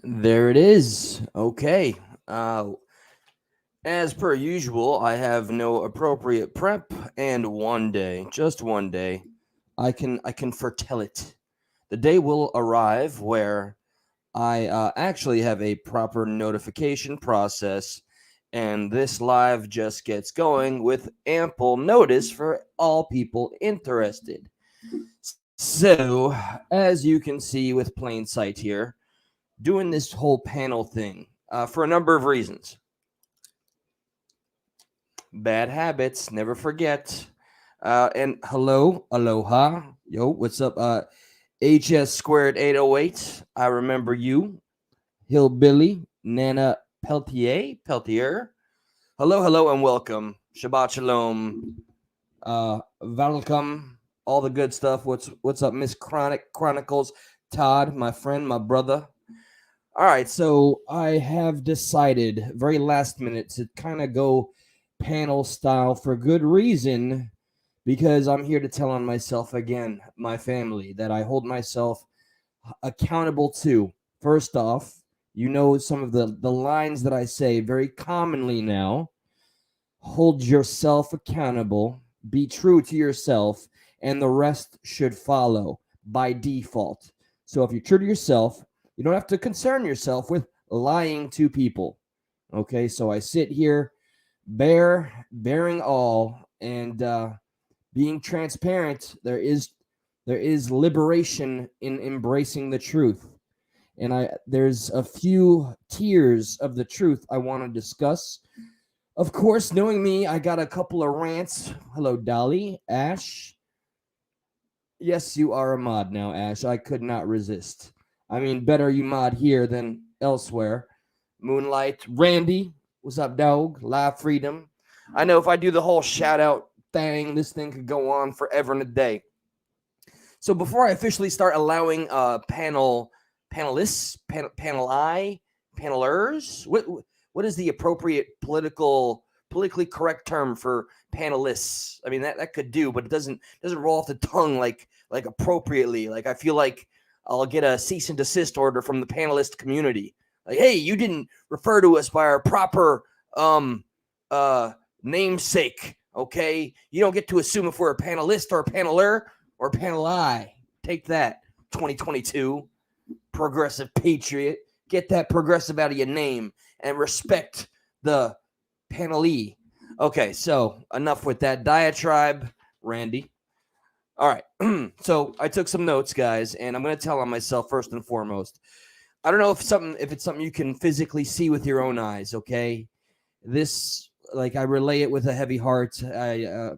There it is. Okay. As per usual, I have no appropriate prep, and one day, just one day, I can foretell it. The day will arrive where I actually have a proper notification process, and this live just gets going with ample notice for all people interested. So, as you can see with plain sight here, doing this whole panel thing for a number of reasons. Bad habits, never forget. And hello, aloha, yo, what's up? HS squared 808. I remember you, Hillbilly, Nana Peltier. Hello, hello, and welcome. Shabbat shalom. Welcome. All the good stuff. What's up, Miss Chronic Chronicles? Todd, my friend, my brother. All right, so I have decided very last minute to kind of go panel style for good reason because I'm here to tell on myself again, my family, that I hold myself accountable to. First off, you know some of the lines that I say very commonly now. Hold yourself accountable, be true to yourself, and the rest should follow by default. So if you're true to yourself, you don't have to concern yourself with lying to people. Okay, so I sit here bearing all and being transparent. There is liberation in embracing the truth. And there's a few tiers of the truth I want to discuss. Of course, knowing me, I got a couple of rants. Hello, Dolly, Ash. Yes, you are a mod now, Ash. I could not resist. I mean, better you mod here than elsewhere. Moonlight, Randy, what's up, dog? Live Freedom. I know if I do the whole shout out thing, this thing could go on forever and a day. So before I officially start allowing panelists, panelers, what is the appropriate politically correct term for panelists? I mean that could do, but it doesn't roll off the tongue like appropriately. Like I feel like I'll get a cease and desist order from the panelist community. Like, hey, you didn't refer to us by our proper namesake. Okay, you don't get to assume if we're a panelist or a paneler or paneli. Take that, 2022 progressive patriot. Get that progressive out of your name and respect the panelee. Okay, so enough with that diatribe, Randy. All right, so I took some notes, guys, and I'm going to tell on myself first and foremost. I don't know if it's something you can physically see with your own eyes. Okay, this I relay it with a heavy heart. I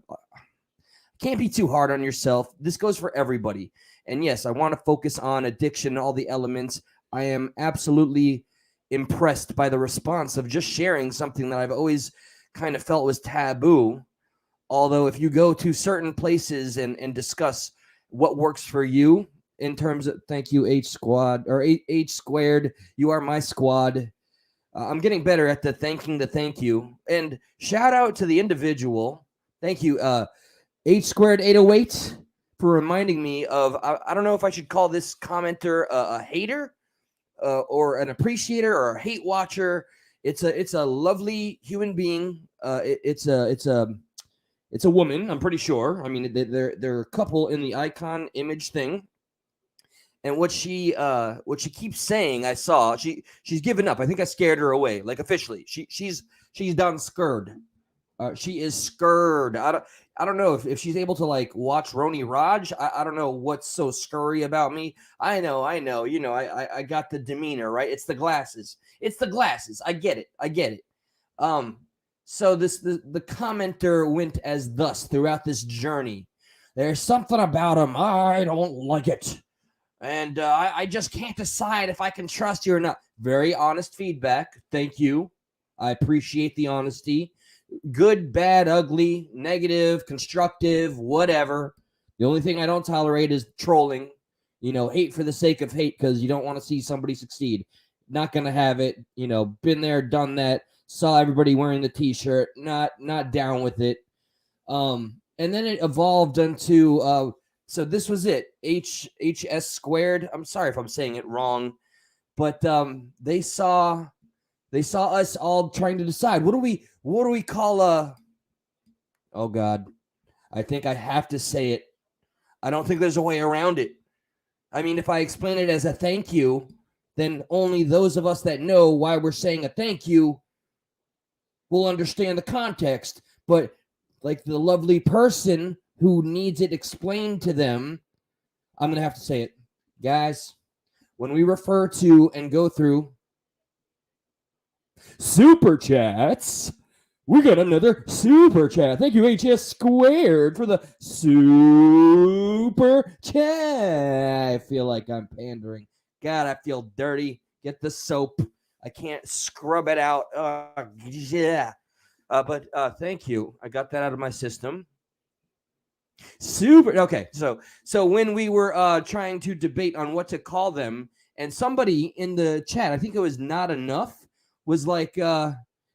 can't be too hard on yourself. This goes for everybody. And yes, I want to focus on addiction, all the elements. I am absolutely impressed by the response of just sharing something that I've always kind of felt was taboo. Although if you go to certain places and discuss what works for you in terms of, thank you, H squad or H squared, you are my squad. I'm getting better at the thank you. And shout out to the individual. Thank you, H squared 808, for reminding me of, I don't know if I should call this commenter a hater or an appreciator or a hate watcher. It's a lovely human being. It's a woman, I'm pretty sure. I mean, they're a couple in the icon image thing. And what she keeps saying, I saw she's given up. I think I scared her away, like officially. She's done scared. She is scared. I don't know if she's able to watch Roni Raj. I don't know what's so scurry about me. I know. You know, I got the demeanor, right? It's the glasses. I get it. So the commenter went as thus throughout this journey. There's something about him. I don't like it. And I just can't decide if I can trust you or not. Very honest feedback. Thank you. I appreciate the honesty. Good, bad, ugly, negative, constructive, whatever. The only thing I don't tolerate is trolling. You know, hate for the sake of hate because you don't want to see somebody succeed. Not gonna have it. You know, been there, done that. Saw everybody wearing the T-shirt. Not down with it. And then it evolved into. So this was it. HS squared. I'm sorry if I'm saying it wrong. but they saw us all trying to decide what do we call oh God, I think I have to say it. I don't think there's a way around it. I mean, if I explain it as a thank you, then only those of us that know why we're saying a thank you will understand the context. But like the lovely person who needs it explained to them, I'm going to have to say it. Guys, when we refer to and go through super chats, we got another super chat. Thank you, HS Squared, for the super chat. I feel like I'm pandering. God, I feel dirty. Get the soap. I can't scrub it out. Yeah. But thank you. I got that out of my system. Super. Okay. So when we were trying to debate on what to call them, and somebody in the chat, I think it was Not Enough, was like,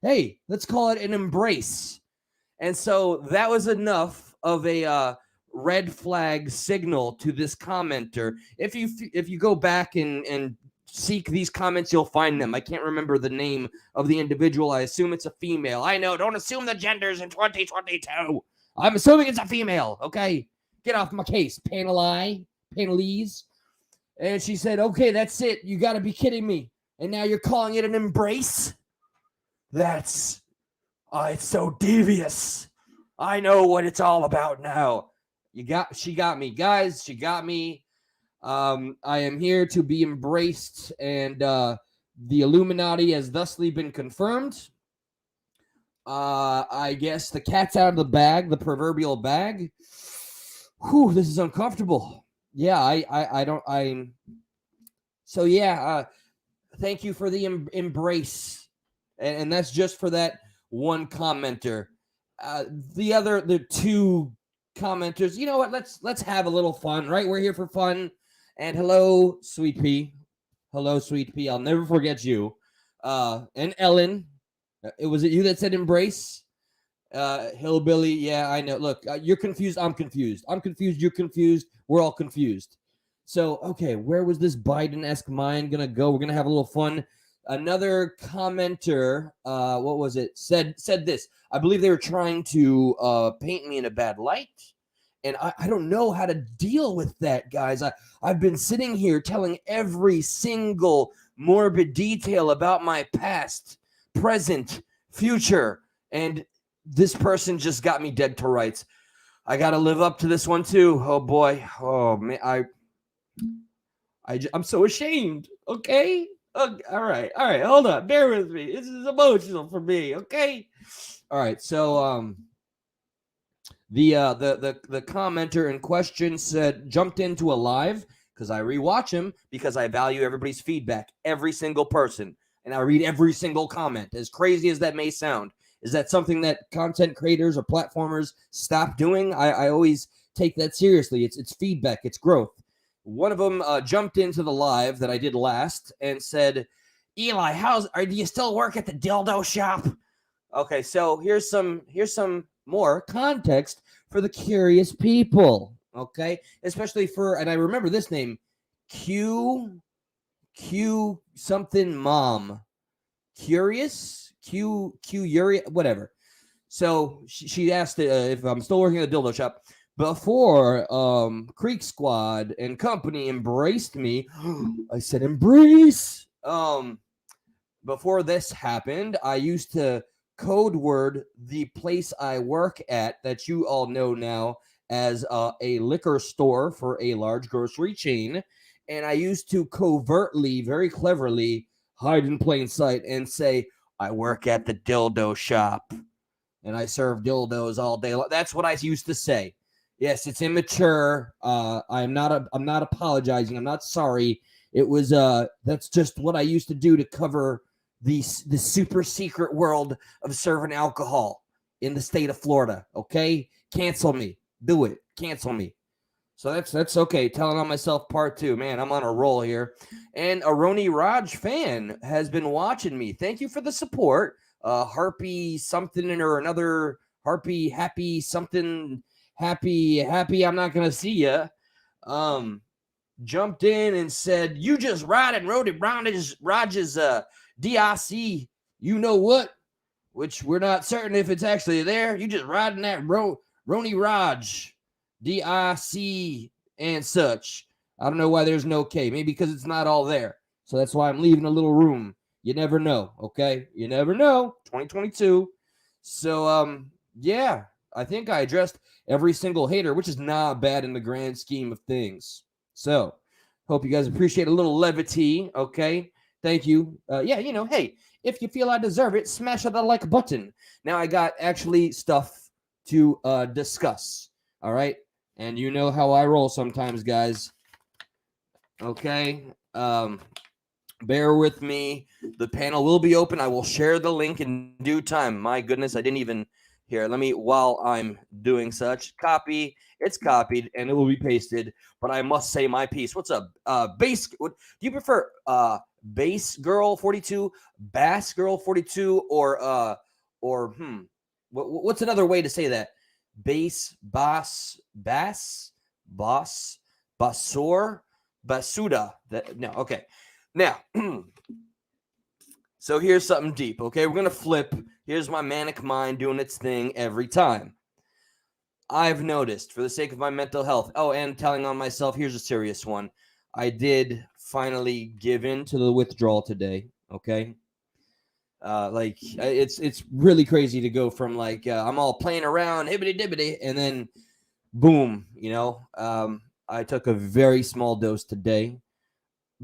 hey, let's call it an embrace. And so that was enough of a red flag signal to this commenter. If you go back and seek these comments, you'll find them. I can't remember the name of the individual. I assume it's a female. I know, don't assume the genders in 2022. I'm assuming it's a female, okay? Get off my case, panelese. And she said, okay, that's it. You got to be kidding me. And now you're calling it an embrace? That's, it's so devious. I know what it's all about now. She got me. Guys, she got me. I am here to be embraced, and the Illuminati has thusly been confirmed. I guess the cat's out of the bag, the proverbial bag. Whew, this is uncomfortable. Yeah, so yeah, thank you for the embrace. And that's just for that one commenter. The two commenters, you know what? Let's have a little fun, right? We're here for fun. And hello, Sweet Pea. Hello, Sweet Pea. I'll never forget you. And Ellen. Was it you that said embrace? Hillbilly. Yeah, I know. Look, you're confused. I'm confused. I'm confused. You're confused. We're all confused. So, okay, where was this Biden-esque mind going to go? We're going to have a little fun. Another commenter, what was it? Said this. I believe they were trying to paint me in a bad light. And I don't know how to deal with that, guys. I've been sitting here telling every single morbid detail about my past, present, future. And this person just got me dead to rights. I got to live up to this one too. Oh, boy. Oh, man. I'm so ashamed. Okay? All right. Hold on. Bear with me. This is emotional for me. Okay. All right. So the commenter in question jumped into a live because I rewatch him because I value everybody's feedback, every single person, and I read every single comment. As crazy as that may sound, is that something that content creators or platformers stop doing? I always take that seriously. It's feedback. It's growth. One of them jumped into the live that I did last and said, Eli, do you still work at the dildo shop? Okay, so here's some more context for the curious people, okay? Especially and I remember this name, Q something mom. Curious? Q Uri, whatever. So she asked if I'm still working at the dildo shop. Before Creek Squad and company embraced me, I said embrace. Before this happened, I used to code word the place I work at that you all know now as a liquor store for a large grocery chain. And I used to covertly, very cleverly, hide in plain sight and say, I work at the dildo shop and I serve dildos all day long. That's what I used to say. Yes, it's immature. I'm not apologizing. I'm not sorry. It was that's just what I used to do to cover the super secret world of serving alcohol in the state of Florida. Okay, cancel me. Do it. Cancel me. So that's okay. Telling on myself part 2. Man, I'm on a roll here. And a Roni Raj fan has been watching me. Thank you for the support. Harpy something or another. Harpy happy something. Happy. I'm not gonna see ya. jumped in and said, "You just ride and rode it Raj's DIC, you know what?" Which we're not certain if it's actually there. You just riding that Roni Raj, DIC and such. I don't know why there's no K. Maybe because it's not all there. So that's why I'm leaving a little room. You never know, okay? You never know. 2022. So, yeah, I think I addressed every single hater, which is not bad in the grand scheme of things. So, hope you guys appreciate a little levity, okay? Thank you. Yeah, hey, if you feel I deserve it, smash that like button. Now I got actually stuff to discuss, all right? And you know how I roll sometimes, guys. Okay? Bear with me. The panel will be open. I will share the link in due time. My goodness, I didn't even... Here, let me, while I'm doing such, copy. It's copied, and it will be pasted. But I must say my piece. What's up? Bass... Do you prefer Bass Girl 42, Bass Girl 42, or what's another way to say that? Bass, Boss, Bass, Boss, Basor, Basuda. No, okay. Now, so here's something deep, okay? We're going to flip. Here's my manic mind doing its thing every time. I've noticed, for the sake of my mental health, and telling on myself, here's a serious one. I did finally give in to the withdrawal today, okay? It's really crazy to go from I'm all playing around, hibbity-dibbity, and then boom, I took a very small dose today.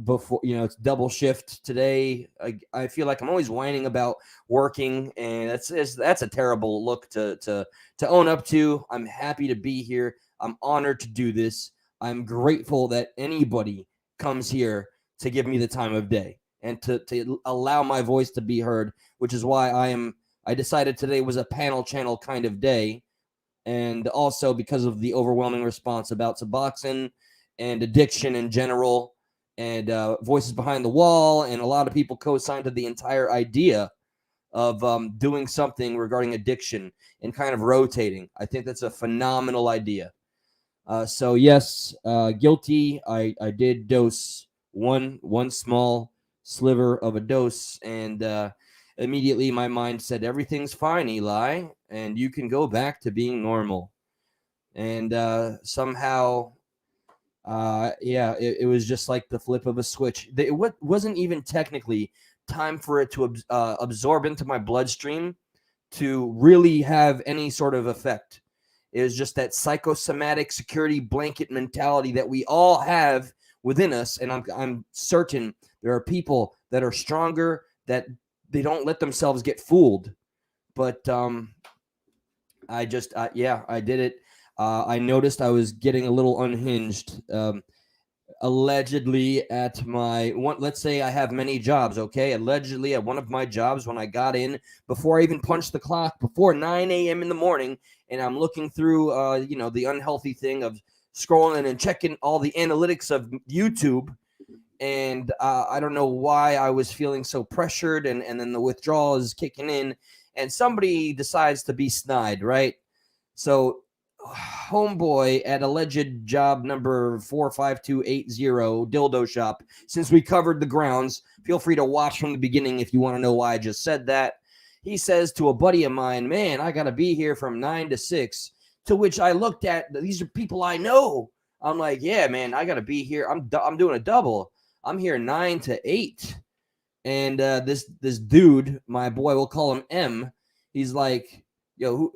Before, it's double shift today. I feel like I'm always whining about working, and that's a terrible look to own up to. I'm happy to be here. I'm honored to do this. I'm grateful that anybody comes here to give me the time of day and to allow my voice to be heard, which is why I decided today was a panel channel kind of day, and also because of the overwhelming response about Suboxone and addiction in general. And Voices Behind the Wall, and a lot of people co-signed to the entire idea of doing something regarding addiction and kind of rotating. I think that's a phenomenal idea. So yes, guilty. I did dose one small sliver of a dose, and immediately my mind said, everything's fine, Eli, and you can go back to being normal. And somehow... it was just like the flip of a switch. It wasn't even technically time for it to absorb into my bloodstream to really have any sort of effect. It was just that psychosomatic security blanket mentality that we all have within us, and I'm certain there are people that are stronger, that they don't let themselves get fooled. But I did it. I noticed I was getting a little unhinged. Allegedly at my one, let's say I have many jobs, okay? Allegedly at one of my jobs, when I got in, before I even punched the clock, before 9 a.m. in the morning, and I'm looking through, the unhealthy thing of scrolling and checking all the analytics of YouTube. And I don't know why I was feeling so pressured, and then the withdrawal is kicking in, and somebody decides to be snide, right? So homeboy at alleged job number 45280 dildo shop, since we covered the grounds, feel free to watch from the beginning if you want to know why I just said that. He says to a buddy of mine, man, I gotta be here from 9 to 6, to which I looked at, these are people I know. I'm like, yeah, man, I gotta be here. I'm doing a double. I'm here 9 to 8. And this dude, my boy, we'll call him M, he's like, yo,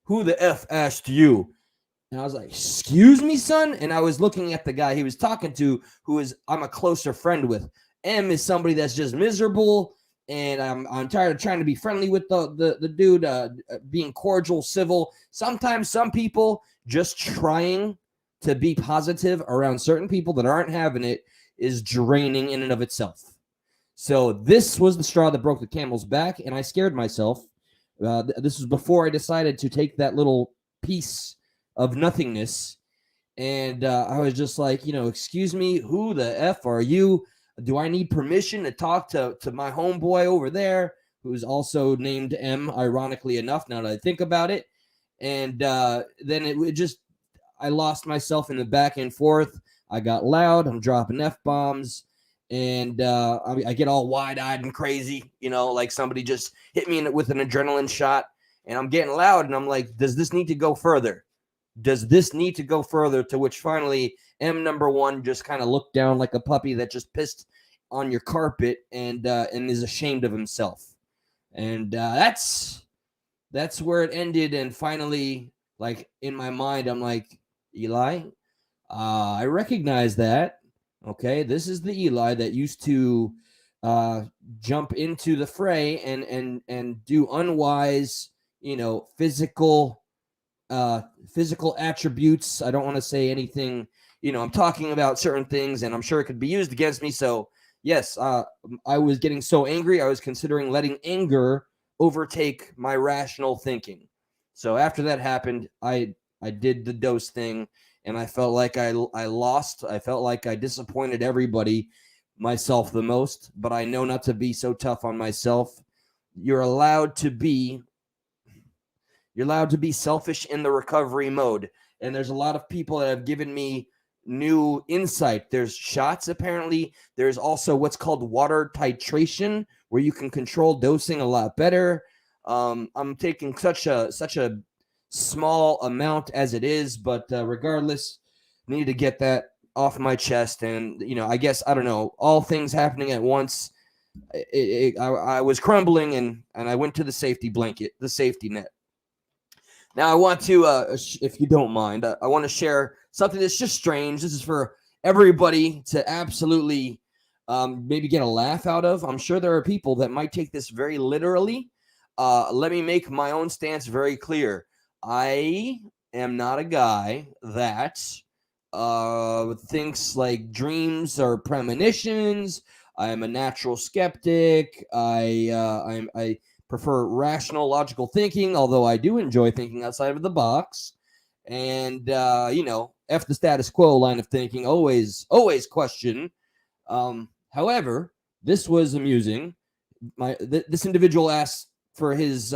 who the F asked you? And I was like, excuse me, son? And I was looking at the guy he was talking to, I'm a closer friend with. M is somebody that's just miserable, and I'm tired of trying to be friendly with the dude, being cordial, civil. Sometimes some people just trying to be positive around certain people that aren't having it is draining in and of itself. So this was the straw that broke the camel's back, and I scared myself. This was before I decided to take that little piece of nothingness, and I was just like, excuse me, who the F are you? Do I need permission to talk to my homeboy over there, who's also named M, ironically enough, now that I think about it? And then it just, I lost myself in the back and forth. I got loud. I'm dropping F-bombs. And I get all wide-eyed and crazy, like somebody just hit me with an adrenaline shot. And I'm getting loud. And I'm like, does this need to go further? Does this need to go further? To which finally M number one just kind of looked down like a puppy that just pissed on your carpet and is ashamed of himself. And that's where it ended. And finally, like in my mind, I'm like, Eli, I recognize that. Okay, this is the Eli that used to jump into the fray and do unwise, physical attributes. I don't want to say anything. I'm talking about certain things, and I'm sure it could be used against me. So yes, I was getting so angry, I was considering letting anger overtake my rational thinking. So after that happened, I did the dose thing. And I felt like I lost. I felt like I disappointed everybody, myself the most. But I know not to be so tough on myself. You're allowed to be selfish in the recovery mode. And there's a lot of people that have given me new insight. There's shots, apparently. There's also what's called water titration, where you can control dosing a lot better. I'm taking such a small amount as it is, but regardless, I need to get that off my chest. And I guess, I don't know, all things happening at once, I was crumbling, and I went to the safety blanket, the safety net. Now I want to if you don't mind, I want to share something that's just strange. This is for everybody to absolutely maybe get a laugh out of. I'm sure there are people that might take this very literally. Let me make my own stance very clear. I am not a guy that thinks like dreams are premonitions. I am a natural skeptic. I prefer rational, logical thinking, although I do enjoy thinking outside of the box. And F the status quo line of thinking. Always question. However, this was amusing. This individual asked for his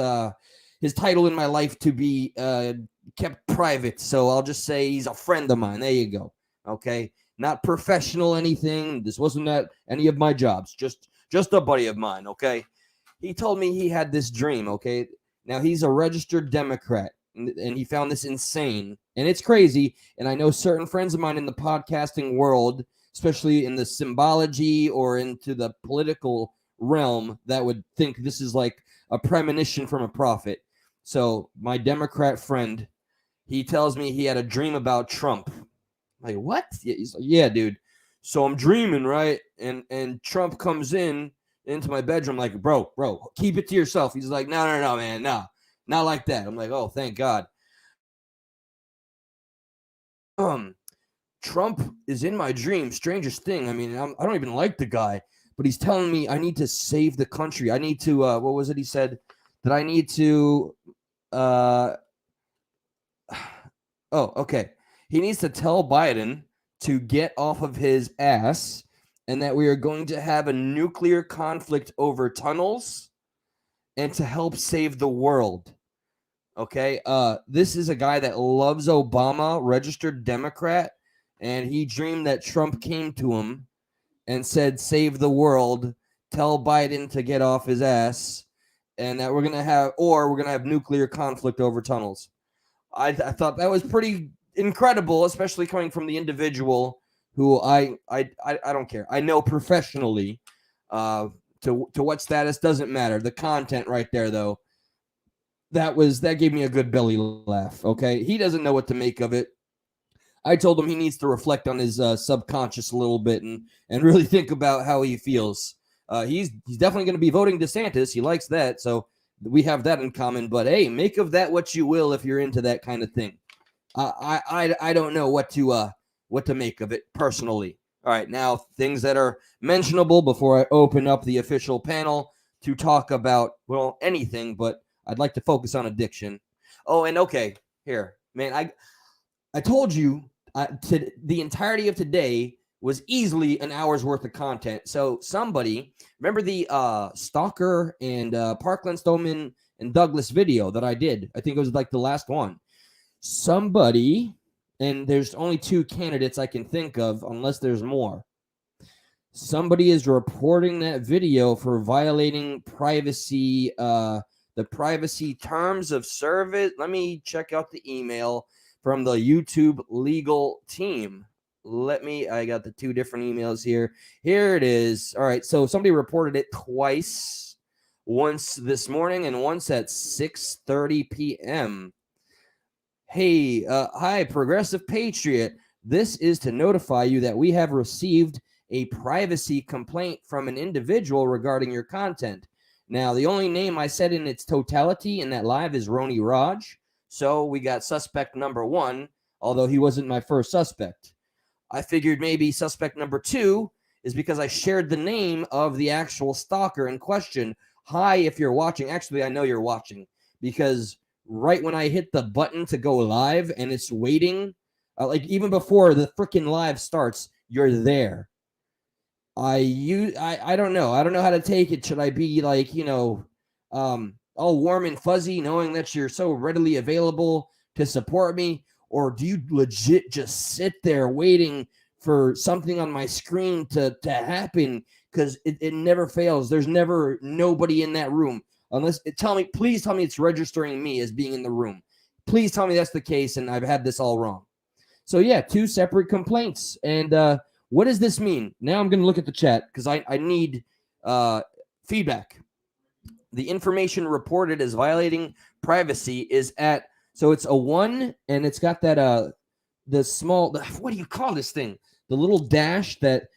title in my life to be kept private. So I'll just say he's a friend of mine. There you go. Okay. Not professional anything. This wasn't at any of my jobs. Just a buddy of mine. Okay. He told me he had this dream. Okay. Now he's a registered Democrat, and he found this insane, and it's crazy. And I know certain friends of mine in the podcasting world, especially in the symbology or into the political realm, that would think this is like a premonition from a prophet. So my Democrat friend, he tells me he had a dream about Trump. I'm like, what? Yeah, he's like, yeah, dude. So I'm dreaming, right? And Trump comes into my bedroom, like, bro, keep it to yourself. He's like, no, man, no, not like that. I'm like, oh, thank God. Trump is in my dream. Strangest thing. I mean, I don't even like the guy, but he's telling me I need to save the country. I need to, what was it he said? That I need to, okay. He needs to tell Biden to get off of his ass, and that we are going to have a nuclear conflict over tunnels and to help save the world. Okay. This is a guy that loves Obama, registered Democrat, and he dreamed that Trump came to him and said, save the world, tell Biden to get off his ass, and that we're going to have nuclear conflict over tunnels. I thought that was pretty incredible, especially coming from the individual who I don't care. I know professionally to what status doesn't matter. The content right there, though, that gave me a good belly laugh. Okay. He doesn't know what to make of it. I told him he needs to reflect on his subconscious a little bit and really think about how he feels. He's definitely going to be voting DeSantis. He likes that. So we have that in common, but hey, make of that what you will if you're into that kind of thing. I don't know what to make of it personally. All right, now things that are mentionable before I open up the official panel to talk about, well, anything, but I'd like to focus on addiction. Oh, and okay, here, man, I told you the entirety of today was easily an hour's worth of content. So somebody, remember the Stalker and Parkland Stoneman and Douglas video that I did? I think it was like the last one. Somebody and there's only 2 candidates I can think of, unless there's more. Somebody is reporting that video for violating privacy, the privacy terms of service. Let me check out the email from the YouTube legal team. I got the 2 different emails here. Here it is. All right. So somebody reported it twice, once this morning and once at 6:30 p.m. Hey, hi, Progressive Patriot. This is to notify you that we have received a privacy complaint from an individual regarding your content. Now, the only name I said in its totality in that live is Roni Raj. So we got suspect number 1, although he wasn't my first suspect. I figured maybe suspect number 2 is because I shared the name of the actual stalker in question. Hi, if you're watching. Actually, I know you're watching, because right when I hit the button to go live and it's waiting, like even before the freaking live starts, you're there. I don't know. I don't know how to take it. Should I be like, all warm and fuzzy, knowing that you're so readily available to support me? Or do you legit just sit there waiting for something on my screen to happen? Because it never fails. There's never nobody in that room. Please tell me it's registering me as being in the room. Please tell me that's the case and I've had this all wrong. So yeah, 2 separate complaints. And what does this mean? Now I'm going to look at the chat because I need feedback. The information reported as violating privacy is at, so it's a 1, and it's got that the small, what do you call this thing? The little dash that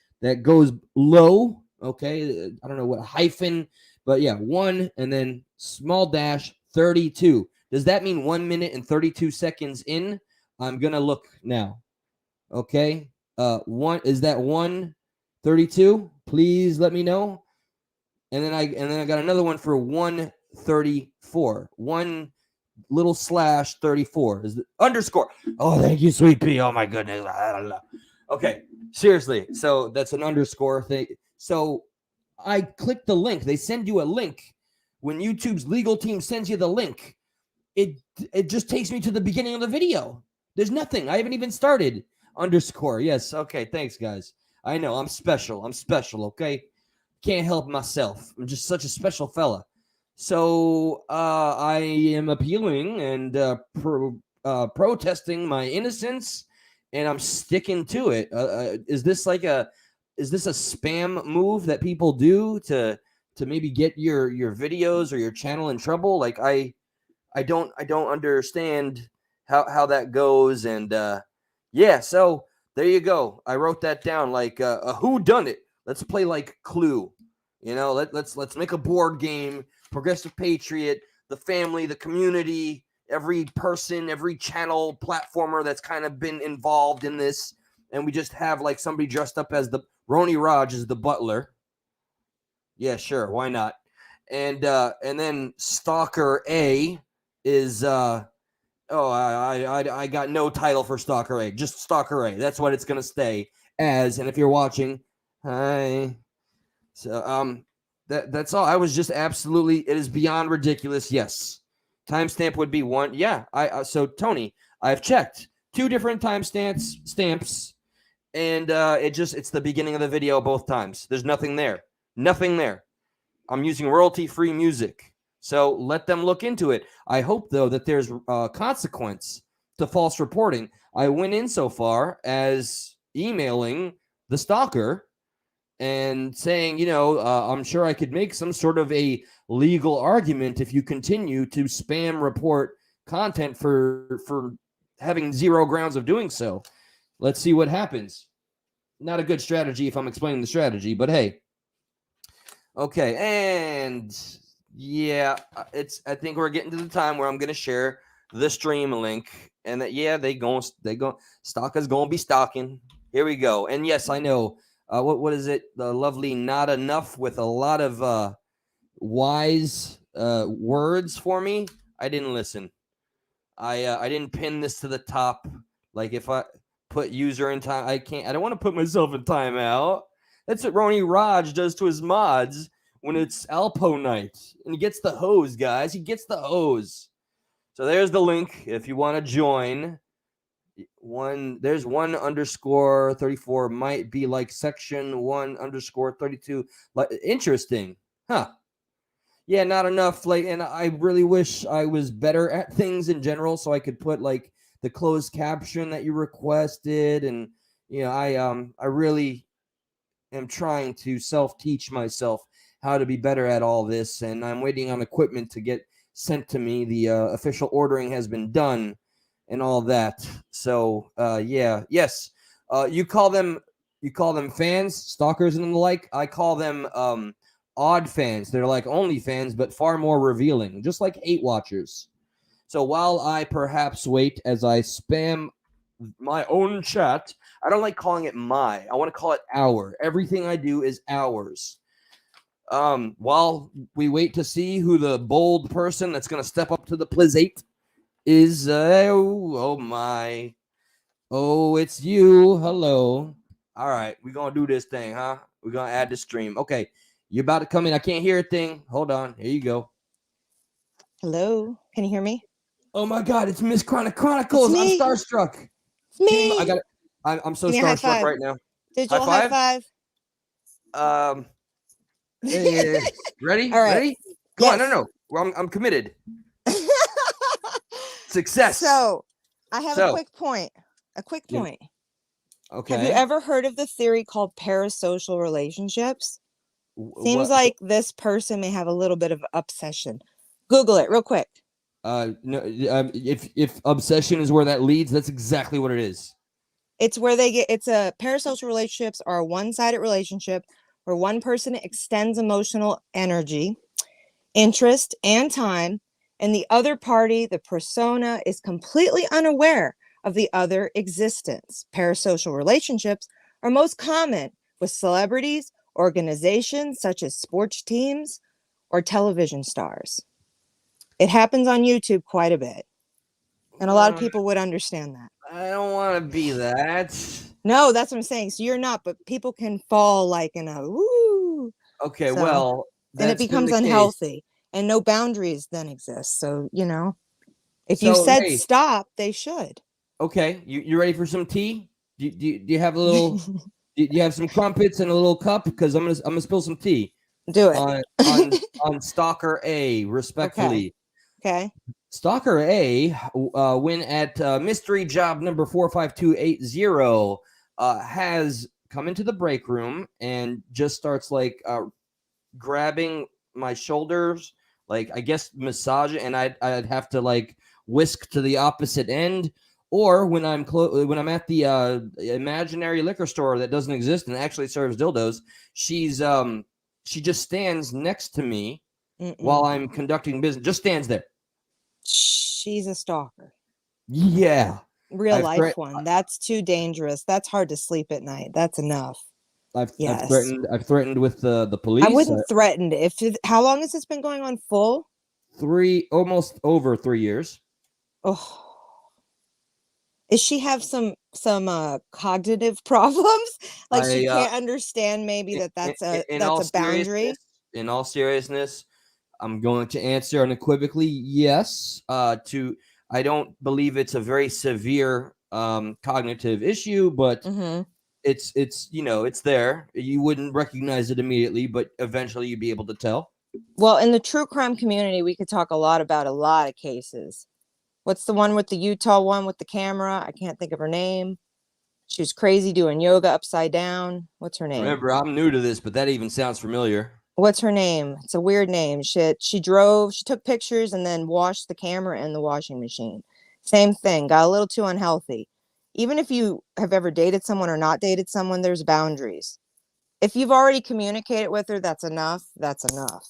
goes low. Okay, I don't know what hyphen, but yeah, 1 and then small dash 32. Does that mean 1 minute and 32 seconds in? I'm gonna look now. Okay. 1 is that 1:32? Please let me know. And then I got another one for 1:34. 1 little slash 34 is the underscore. Oh, thank you, sweet pea. Oh my goodness. Okay, seriously. So that's an underscore thing. So I click the link. They send you a link. When YouTube's legal team sends you the link, it just takes me to the beginning of the video. There's nothing. I haven't even started. Underscore. Yes. Okay. Thanks, guys. I know I'm special. Okay. Can't help myself. I'm just such a special fella. So I am appealing and protesting my innocence, and I'm sticking to it. Is this a spam move that people do to maybe get your videos or your channel in trouble? Like I don't understand how that goes. And yeah, so there you go. I wrote that down like a who done it. Let's play like Clue. Let's make a board game. Progressive Patriot, the family, the community, every person, every channel platformer that's kind of been involved in this, and we just have like somebody dressed up as the Roni Raj is the butler. Yeah, sure, why not? And then Stalker A is I got no title for Stalker A, just Stalker A. That's what it's gonna stay as. And if you're watching, hi. So that's all. I was just absolutely, it is beyond ridiculous. Yes. Timestamp would be 1. Yeah. So Tony, I've checked 2 different stamps, and it's the beginning of the video both times. There's nothing there. Nothing there. I'm using royalty-free music. So let them look into it. I hope, though, that there's consequence to false reporting. I went in so far as emailing the stalker and saying, I'm sure I could make some sort of a legal argument if you continue to spam report content for having 0 grounds of doing so. Let's see what happens. Not a good strategy if I'm explaining the strategy, but hey. Okay, and yeah, I think we're getting to the time where I'm going to share the stream link, and that Stalker's going to be stalking. Here we go. And yes, I know. What is it? The lovely Not Enough with a lot of wise words for me. I didn't listen. I didn't pin this to the top. Like if I put user in time, I don't want to put myself in timeout. That's what Roni Raj does to his mods when it's Alpo night. And he gets the hose, guys. He gets the hose. So there's the link if you want to join. There's 1_34 might be like section 1_32. Like, interesting, huh? Yeah, not enough. Like, and I really wish I was better at things in general, so I could put like the closed caption that you requested, and I really am trying to self-teach myself how to be better at all this, and I'm waiting on equipment to get sent to me. The official ordering has been done, and all that. So, yes, you call them fans, stalkers, and the like. I call them odd fans. They're like OnlyFans, but far more revealing, just like hate watchers. So while I perhaps wait as I spam my own chat, I don't like calling it my. I want to call it our. Everything I do is ours. While we wait to see who the bold person that's going to step up to the plizate is, oh my. Oh, it's you. Hello. All right, we're going to do this thing, huh? We're going to add the stream. Okay, you're about to come in. I can't hear a thing. Hold on. Here you go. Hello. Can you hear me? Oh my God, it's Miss Chronicles. I'm starstruck. It's me. I got it. I'm so Give me a high starstruck five. right now. Digital high five. Ready? All right. Ready? Come on, Yes. no. Well, I'm committed. Success. So, I have a quick point. Okay. Have you ever heard of the theory called parasocial relationships? Seems like this person may have a little bit of obsession. Google it real quick. No. If obsession is where that leads, that's exactly what it is. It's where it's a parasocial relationships are a one-sided relationship where one person extends emotional energy, interest, and time, and the other party, the persona, is completely unaware of the other existence. Parasocial relationships are most common with celebrities, organizations such as sports teams, or television stars. It happens on YouTube quite a bit, and a lot of people would understand that. I don't want to be that. No, that's what I'm saying. So you're not, but people can fall like in a woo. Okay, So, well, then it becomes unhealthy, and no boundaries then exist. So, if you said stop, they should. Okay, you ready for some tea? Do you have a little? do you have some crumpets and a little cup? Because I'm gonna spill some tea. Do it on Stalker A, respectfully. Okay. Stalker A, when at mystery job number 45280, has come into the break room and just starts like grabbing my shoulders, like I guess massage it, and I'd have to like whisk to the opposite end. Or when I'm at the imaginary liquor store that doesn't exist and actually serves dildos, she just stands next to me while I'm conducting business. Just stands there. She's a stalker. Yeah. Real life one. That's too dangerous. That's hard to sleep at night. That's enough. I've threatened with the police. I wouldn't threaten. How long has this been going on? Almost over 3 years. Oh. Is she have some cognitive problems? Like she can't understand maybe that's a boundary? In all seriousness, I'm going to answer unequivocally yes. I don't believe it's a very severe cognitive issue, but it's it's there. You wouldn't recognize it immediately, but eventually you'd be able to tell. Well, in the true crime community, we could talk a lot about a lot of cases. What's the one with the Utah one with the camera? I can't think of her name. She was crazy doing yoga upside down. What's her name? Remember, I'm new to this, but that even sounds familiar. What's her name? It's a weird name. She took pictures and then washed the camera in the washing machine. Same thing. Got a little too unhealthy. Even if you have ever dated someone or not dated someone, there's boundaries. If you've already communicated with her, that's enough. That's enough.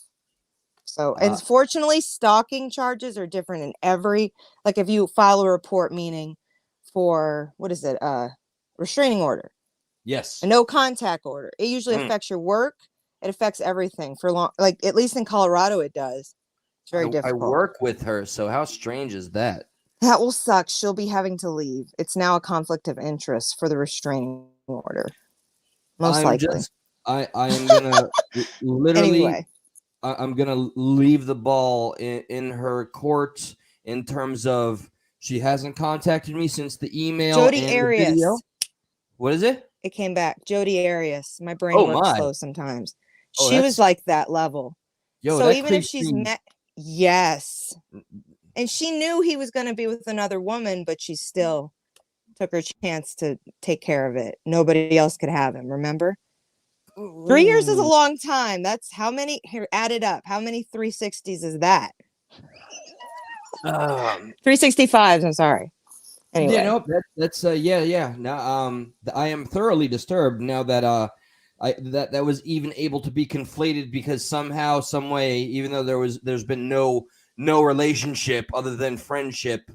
So, unfortunately, stalking charges are different in every, like if you file a report, meaning for, what is it? Restraining order. Yes. A no contact order. It usually affects your work. It affects everything for long, like at least in Colorado, it does. It's very difficult. I work with her. So how strange is that? That will suck. She'll be having to leave. It's now a conflict of interest for the restraining order. Most likely. I am going to literally, anyway. I'm going to leave the ball in her court in terms of She hasn't contacted me since the email Jodi and the video. Arias. What is it? It came back. Jodi Arias. My brain Oh works my. slow sometimes. Oh, She was like that level. yo, So that even if creeps she's me. met, yes. And she knew he was going to be with another woman, but she still took her chance to take care of it. Nobody else could have him, remember? 3 years is a Ooh. long time. That's how many, here, add it up. How many 360s is that? 365s, I'm sorry. Anyway. Yeah, no, that's yeah. Now, I am thoroughly disturbed now that that was even able to be conflated because somehow, some way, even though there's been no relationship other than friendship.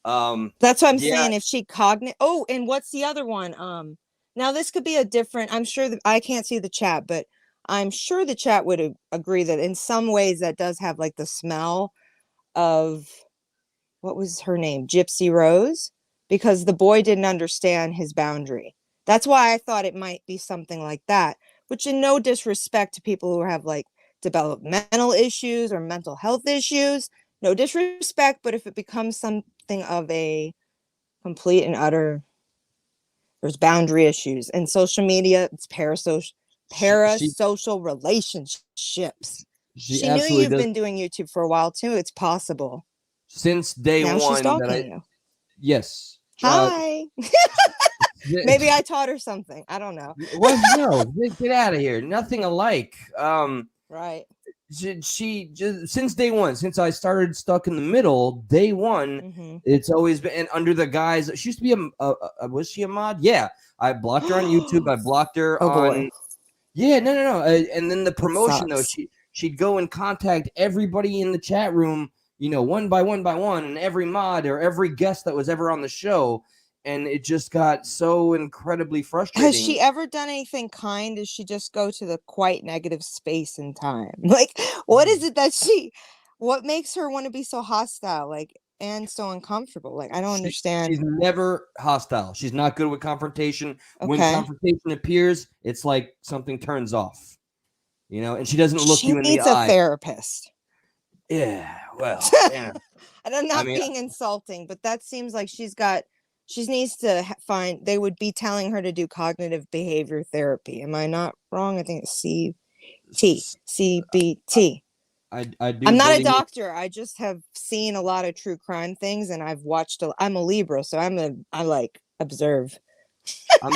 That's what I'm Yeah, saying. If she cognate, oh, and what's the other one? Now this could be a different. I'm sure that I can't see the chat, but I'm sure the chat would agree that in some ways that does have like the smell of what was her name, Gypsy Rose, because the boy didn't understand his boundary. That's why I thought it might be something like that. Which, in no disrespect to people who have like developmental issues or mental health issues, no disrespect, but if it becomes something of a complete and utter, there's boundary issues and social media, it's parasocial relationships. she She knew absolutely you've does. been doing YouTube for a while too. It's possible. Since day Now she's one that stalking you. yes. Hi. Maybe I taught her something. I don't know. What? No, get out of here. Nothing alike. Right. She just since day one, since I started Stuck in the Middle, day one, it's always been and under the guise. She used to be a was she a mod? Yeah, I blocked her on YouTube. I blocked her on. Boy. Yeah, no. And then the promotion though, Sucks. she'd go and contact everybody in the chat room, one by one, and every mod or every guest that was ever on the show. And it just got so incredibly frustrating. Has she ever done anything kind? Does she just go to the quite negative space and time? Like, what is it that what makes her want to be so hostile? Like, and so uncomfortable? Like, I don't understand. She's never hostile. She's not good with confrontation. Okay. When confrontation appears, it's like something turns off. And she doesn't look you in the eye. She needs a therapist. Yeah, well, yeah. And I'm not being insulting, but that seems like she needs to find, they would be telling her to do cognitive behavior therapy. Am I not wrong? I think it's CBT. I do. I'm not a doctor. I just have seen a lot of true crime things, and I've watched. I'm a Libra, so I like observe. I'm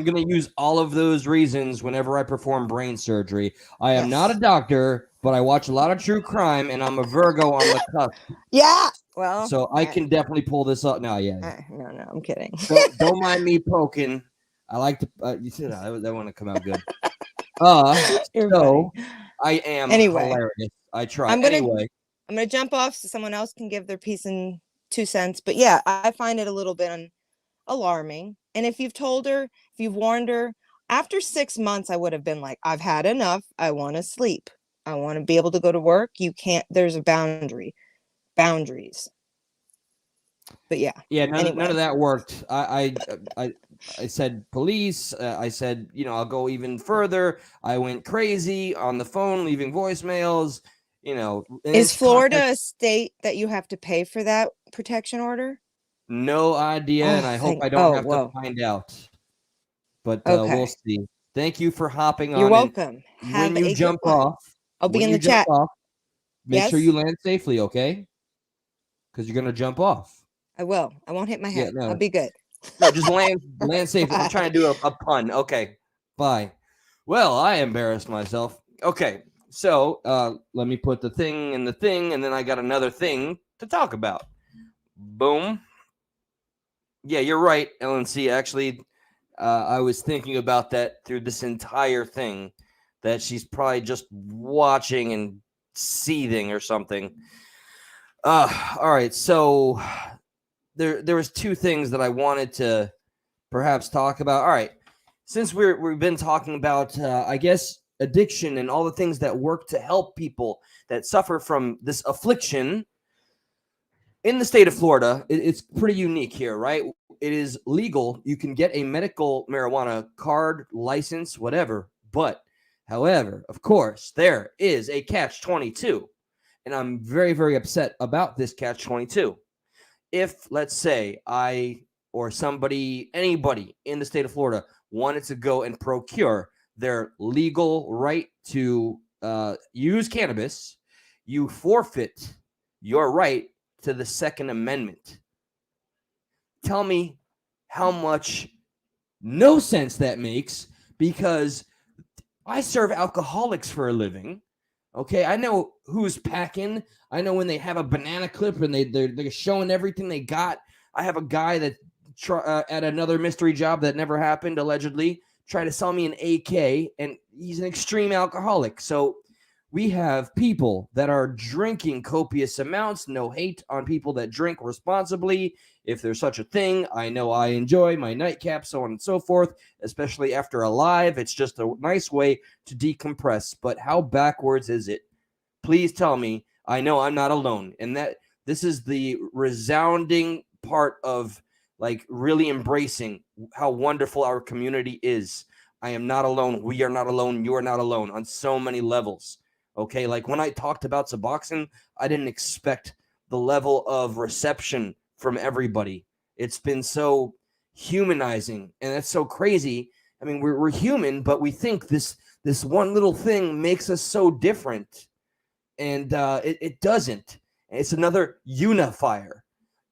gonna use all of those reasons whenever I perform brain surgery. I am not a doctor, but I watch a lot of true crime, and I'm a Virgo on the cusp. Yeah. Well, so I can definitely pull this up. No, yeah. No, I'm kidding. Don't mind me poking. I like to. You said I want to come out good. You're so funny. I am hilarious. I try. I'm gonna jump off so someone else can give their piece in 2 cents. But yeah, I find it a little bit alarming. And if you've told her, if you've warned her, after 6 months, I would have been like, I've had enough. I want to sleep. I want to be able to go to work. You can't. There's a boundaries. But yeah. Yeah, none of that worked. I said police. I said, I'll go even further. I went crazy on the phone, leaving voicemails. Is Florida a state that you have to pay for that protection order? No idea, and I hope I don't have to find out. But we'll see. Thank you for hopping on. You're welcome. When you jump off, I'll be in the chat. Make sure you land safely, okay? Because you're gonna jump off. I will. I won't hit my head. Yeah, no. I'll be good. No, just land safely. I'm trying to do a pun. Okay, bye. Well, I embarrassed myself. Okay, so let me put the thing in the thing, and then I got another thing to talk about. Boom. Yeah, you're right, LNC. Actually, I was thinking about that through this entire thing, that she's probably just watching and seething or something. All right, so there was 2 things that I wanted to perhaps talk about. All right, since we've been talking about, I guess, addiction and all the things that work to help people that suffer from this affliction. In the state of Florida, it's pretty unique here, right? It is legal. You can get a medical marijuana card, license, whatever. But, however, of course, there is a catch-22. And I'm very, very upset about this catch-22. if, let's say, I or anybody in the state of Florida wanted to go and procure their legal right to use cannabis, you forfeit your right to the Second Amendment. Tell me how much no sense that makes, because I serve alcoholics for a living. Okay, I know who's packing. I know when they have a banana clip and they're showing everything they got. I have a guy that at another mystery job that never happened, allegedly, tried to sell me an AK, and he's an extreme alcoholic. So we have people that are drinking copious amounts. No hate on people that drink responsibly, if there's such a thing. I know I enjoy my nightcap, so on and so forth, especially after a live. It's just a nice way to decompress. But how backwards is it? Please tell me. I know I'm not alone. And that this is the resounding part of like really embracing how wonderful our community is. I am not alone. We are not alone. You are not alone on so many levels. Okay, like when I talked about Suboxone, I didn't expect the level of reception from everybody. It's been so humanizing, and that's so crazy. I mean, we're human, but we think this one little thing makes us so different, and it doesn't. It's another unifier.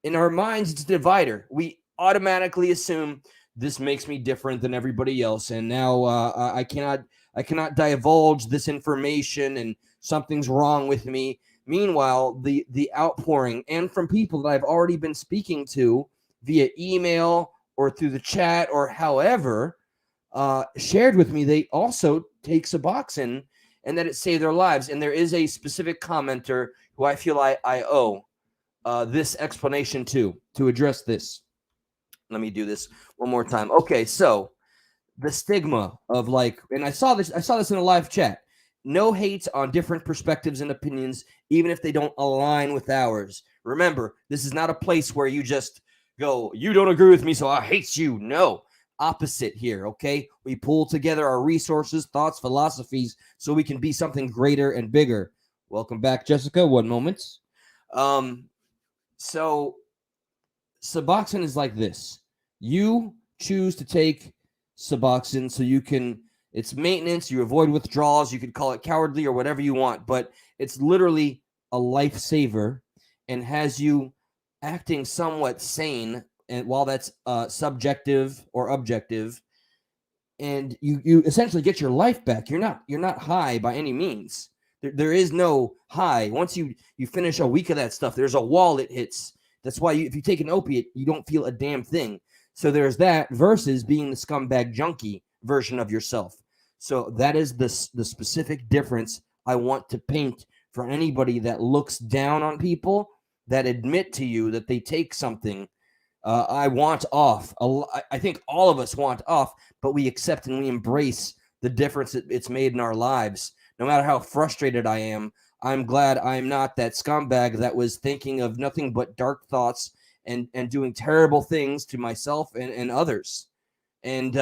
In our minds, it's a divider. We automatically assume this makes me different than everybody else, and now I cannot divulge this information, and something's wrong with me. Meanwhile, the outpouring, and from people that I've already been speaking to via email or through the chat or however, shared with me they also take Suboxone and that it saved their lives. And there is a specific commenter who I feel I owe this explanation to address this. Let me do this one more time. Okay, so the stigma of like, and I saw this in a live chat. No hate on different perspectives and opinions, even if they don't align with ours. Remember, this is not a place where you just go, you don't agree with me, so I hate you. No, opposite here, okay? We pull together our resources, thoughts, philosophies, so we can be something greater and bigger. Welcome back, Jessica. 1 moment. So Suboxone is like this. You choose to take Suboxone so you can, it's maintenance, you avoid withdrawals, you could call it cowardly or whatever you want, but it's literally a lifesaver and has you acting somewhat sane, and while that's subjective or objective, and you essentially get your life back. You're not high by any means. There is no high. Once you finish a week of that stuff, there's a wall it hits. That's why if you take an opiate, you don't feel a damn thing. So there's that versus being the scumbag junkie version of yourself. So that is the specific difference I want to paint for anybody that looks down on people that admit to you that they take something. I want off. I think all of us want off, but we accept and we embrace the difference it's made in our lives. No matter how frustrated I am, I'm glad I'm not that scumbag that was thinking of nothing but dark thoughts and doing terrible things to myself and others. And,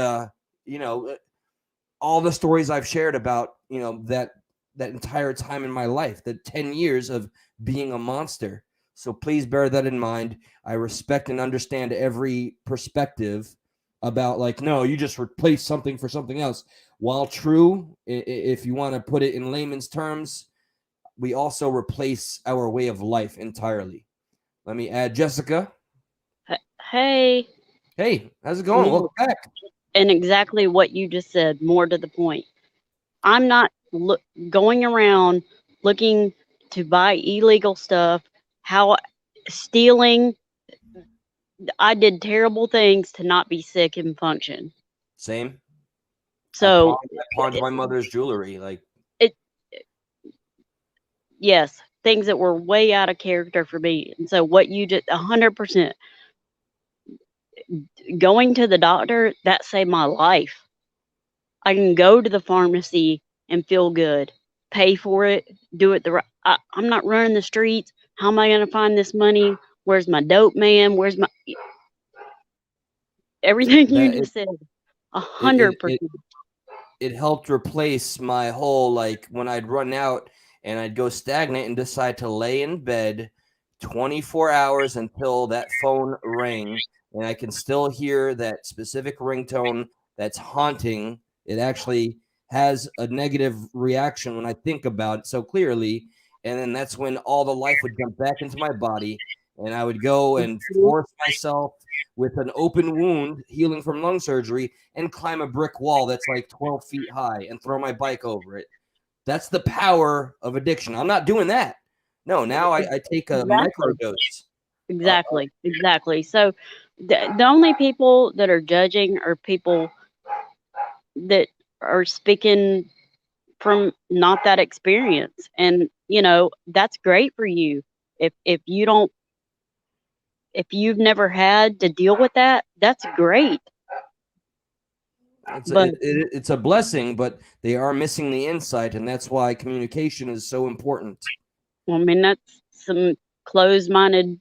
all the stories I've shared about, that entire time in my life, the 10 years of being a monster. So please bear that in mind. I respect and understand every perspective about like, no, you just replace something for something else. While true, if you want to put it in layman's terms, we also replace our way of life entirely. Let me add Jessica. Hey. Hey, how's it going? Welcome back. And exactly what you just said, more to the point. I'm not going around looking to buy illegal stuff, stealing. I did terrible things to not be sick and function. Same. So I pawned my mother's jewelry. Like yes, things that were way out of character for me. And so what you did, 100%. Going to the doctor, that saved my life. I can go to the pharmacy and feel good, pay for it, do it the right. I'm not running the streets. How am I going to find this money? Where's my dope man? Where's my everything you just said? 100%. It helped replace my whole, like, when I'd run out and I'd go stagnant and decide to lay in bed, 24 hours until that phone rang, and I can still hear that specific ringtone that's haunting. It actually has a negative reaction when I think about it so clearly, and then that's when all the life would jump back into my body, and I would go and force myself with an open wound healing from lung surgery and climb a brick wall that's like 12 feet high and throw my bike over it. That's the power of addiction. I'm not doing that. No, now I take a microdose. Exactly. So the only people that are judging are people that are speaking from not that experience. And that's great for you. If you don't, if you've never had to deal with that, that's great. It's a blessing, but they are missing the insight, and that's why communication is so important. I mean, that's some closed-minded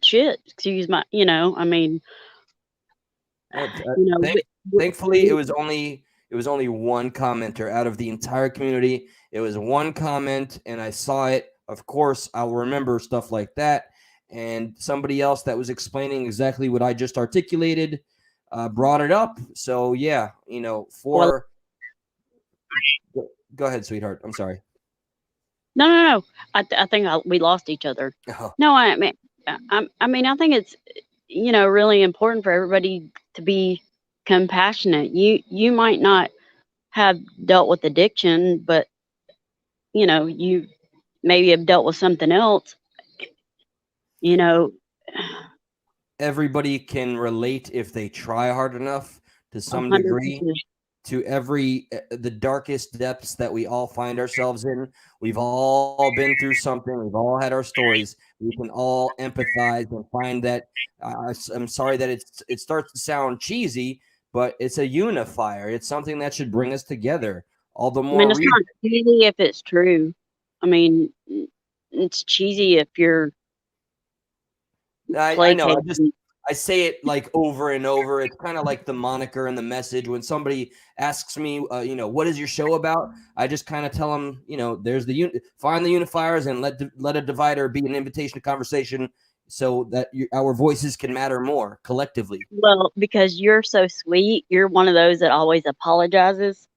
shit. Excuse my, I mean, thankfully, it was only one commenter out of the entire community. It was one comment, and I saw it. Of course, I'll remember stuff like that. And somebody else that was explaining exactly what I just articulated brought it up. So yeah, go ahead, sweetheart. I'm sorry. No. I think we lost each other. Oh. No, I mean, I think it's really important for everybody to be compassionate. You might not have dealt with addiction, but you maybe have dealt with something else. Everybody can relate if they try hard enough to some 100%. degree to the darkest depths that we all find ourselves in. We've all been through something. We've all had our stories. We can all empathize and find that. I'm sorry that it starts to sound cheesy, but it's a unifier. It's something that should bring us together. All the more. I mean, it's not cheesy if it's true. I mean, it's cheesy if you're. I know. I say it like over and over. It's kind of like the moniker and the message. When somebody asks me, what is your show about? I just kind of tell them, there's find the unifiers and let a divider be an invitation to conversation, so that our voices can matter more collectively. Well, because you're so sweet, you're one of those that always apologizes.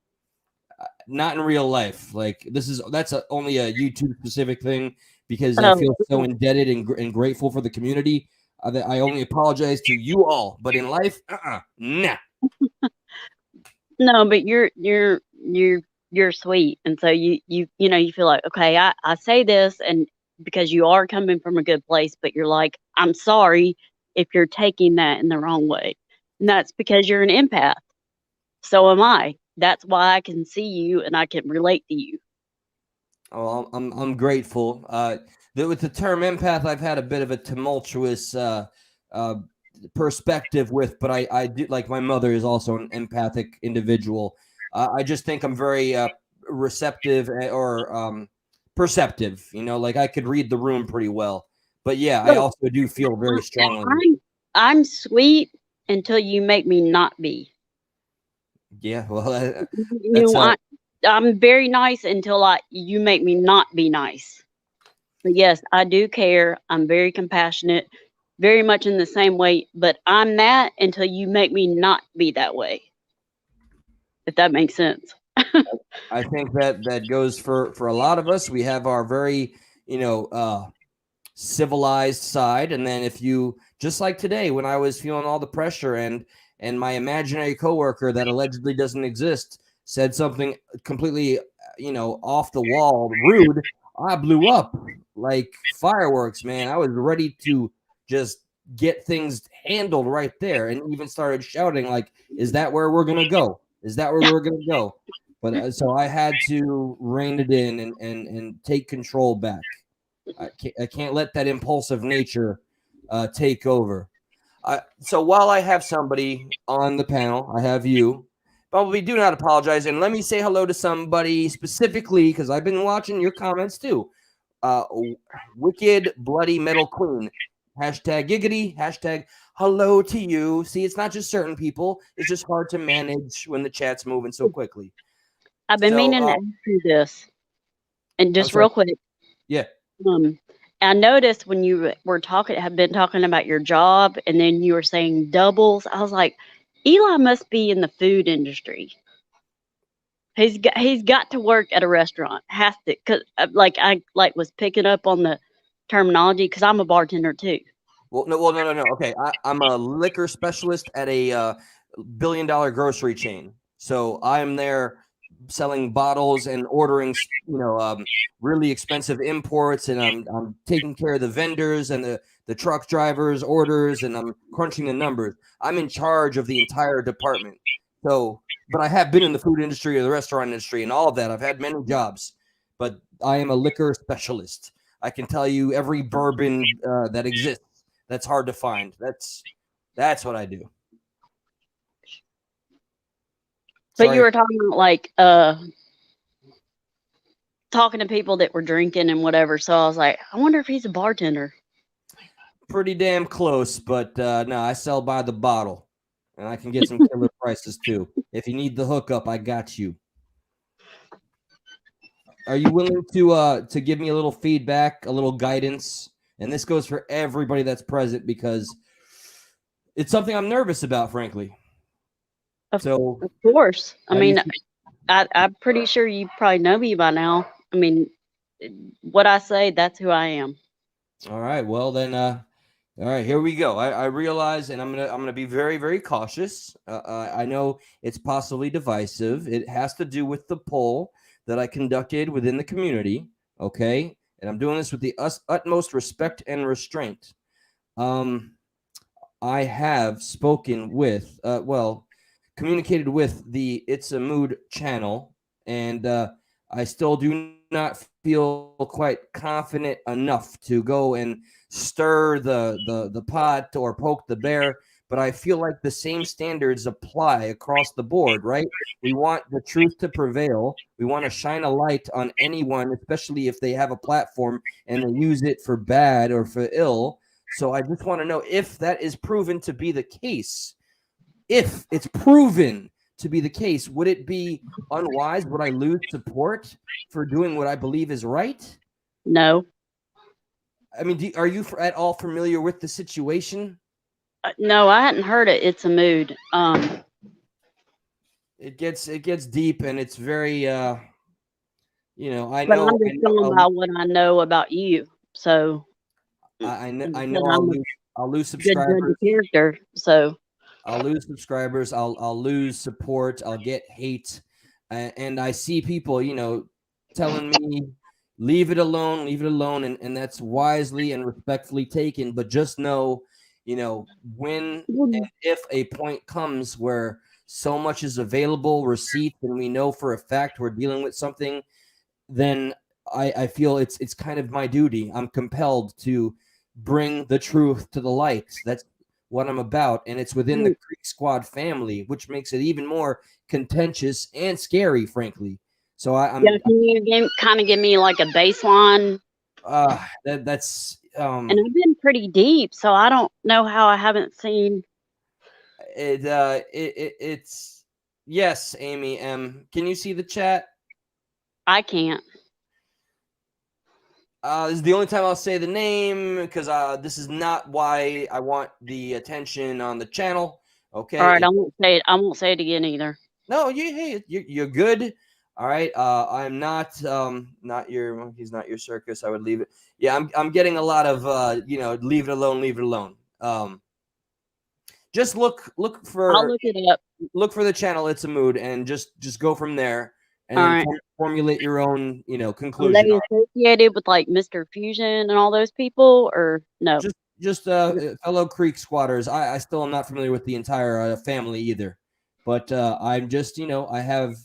Not in real life. Like that's only a YouTube specific thing, because I feel so indebted and grateful for the community. I only apologize to you all, but in life, nah. No, but you're sweet, and so you feel like, okay, I say this, and because you are coming from a good place, but you're like, I'm sorry if you're taking that in the wrong way, and that's because you're an empath. So am I. That's why I can see you and I can relate to you. Oh, I'm grateful. With the term empath, I've had a bit of a tumultuous perspective with, but I do, like, my mother is also an empathic individual. I just think I'm very receptive or perceptive. Like I could read the room pretty well. But yeah, I also do feel very strongly. I'm sweet until you make me not be. Yeah, well, I'm very nice until you make me not be nice. But yes, I do care. I'm very compassionate, very much in the same way. But I'm that until you make me not be that way. If that makes sense. I think that goes for a lot of us. We have our very, civilized side, and then if you, just like today when I was feeling all the pressure and my imaginary coworker that allegedly doesn't exist said something completely, off the wall, rude, I blew up like fireworks, man. I was ready to just get things handled right there, and even started shouting like, is that where we're gonna go? Is that where we're gonna go? But so I had to rein it in and take control back. I can't let that impulsive nature take over. So while I have somebody on the panel, I have you. Bumblebee, do not apologize. And let me say hello to somebody specifically, because I've been watching your comments too. Wicked Bloody Metal Queen. Hashtag giggity. Hashtag hello to you. See, it's not just certain people. It's just hard to manage when the chat's moving so quickly. I've been meaning to ask you this. And just real quick. Yeah. I noticed when you were have been talking about your job, and then you were saying doubles. I was like, Eli must be in the food industry. He's got to work at a restaurant. Has to, cause I was picking up on the terminology because I'm a bartender too. Well, no. Okay, I'm a liquor specialist at a billion-dollar grocery chain. So I'm there selling bottles and ordering, really expensive imports, and I'm taking care of the vendors and the truck drivers' orders, and I'm crunching the numbers. I'm in charge of the entire department. So, but I have been in the food industry or the restaurant industry and all of that. I've had many jobs, but I am a liquor specialist. I can tell you every bourbon that exists. That's hard to find. That's what I do. But Sorry. you were talking about talking to people that were drinking and whatever. So I was like, I wonder if he's a bartender. Pretty damn close, but no, I sell by the bottle, and I can get some killer prices too. If you need the hookup, I got you. Are you willing to give me a little feedback, a little guidance? And this goes for everybody that's present because it's something I'm nervous about, frankly. Of course. I mean, I'm pretty sure you probably know me by now. I mean, what I say, that's who I am. All right. Well, then, all right, here we go. I realize, and I'm gonna be very, very cautious. I know it's possibly divisive. It has to do with the poll that I conducted within the community. Okay, and I'm doing this with the utmost respect and restraint. I have spoken with, communicated with the It's a Mood channel, and I still do not feel quite confident enough to go and stir the pot or poke the bear. But I feel like the same standards apply across the board, right? We want the truth to prevail. We want to shine a light on anyone, especially if they have a platform and they use it for bad or for ill. So I just want to know if that is proven to be the case. If it's proven to be the case, would it be unwise? Would I lose support for doing what I believe is right? No. I mean, are you at all familiar with the situation? No, I hadn't heard it. It's a mood. It gets deep, and it's very, I know. I'm just going by what I know about you. So I know I'll lose subscribers. Good character. So I'll lose subscribers. I'll lose support. I'll get hate, and I see people, telling me leave it alone, and that's wisely and respectfully taken. But just know, when and if a point comes where so much is available, receipts, and we know for a fact we're dealing with something, then I feel it's kind of my duty. I'm compelled to bring the truth to the light. That's what I'm about, and it's within the Creek Squad family, which makes it even more contentious and scary, frankly. So can you kind of give me like a baseline? That's and I've been pretty deep, so I don't know how I haven't seen it. It's yes, Amy M. Can you see the chat? I can't. This is the only time I'll say the name because this is not why I want the attention on the channel. Okay. All right, I won't say it. I won't say it again either. No, you're good. All right. I'm not your. He's not your circus. I would leave it. Yeah, I'm getting a lot of leave it alone, leave it alone. Just look for. I'll look it up. Look for the channel. It's a Mood, and just go from there. And then formulate your own, conclusion. Are they associated with like Mr. Fusion and all those people, or no? Just fellow Creek squatters. I still am not familiar with the entire family either, but I'm just, I have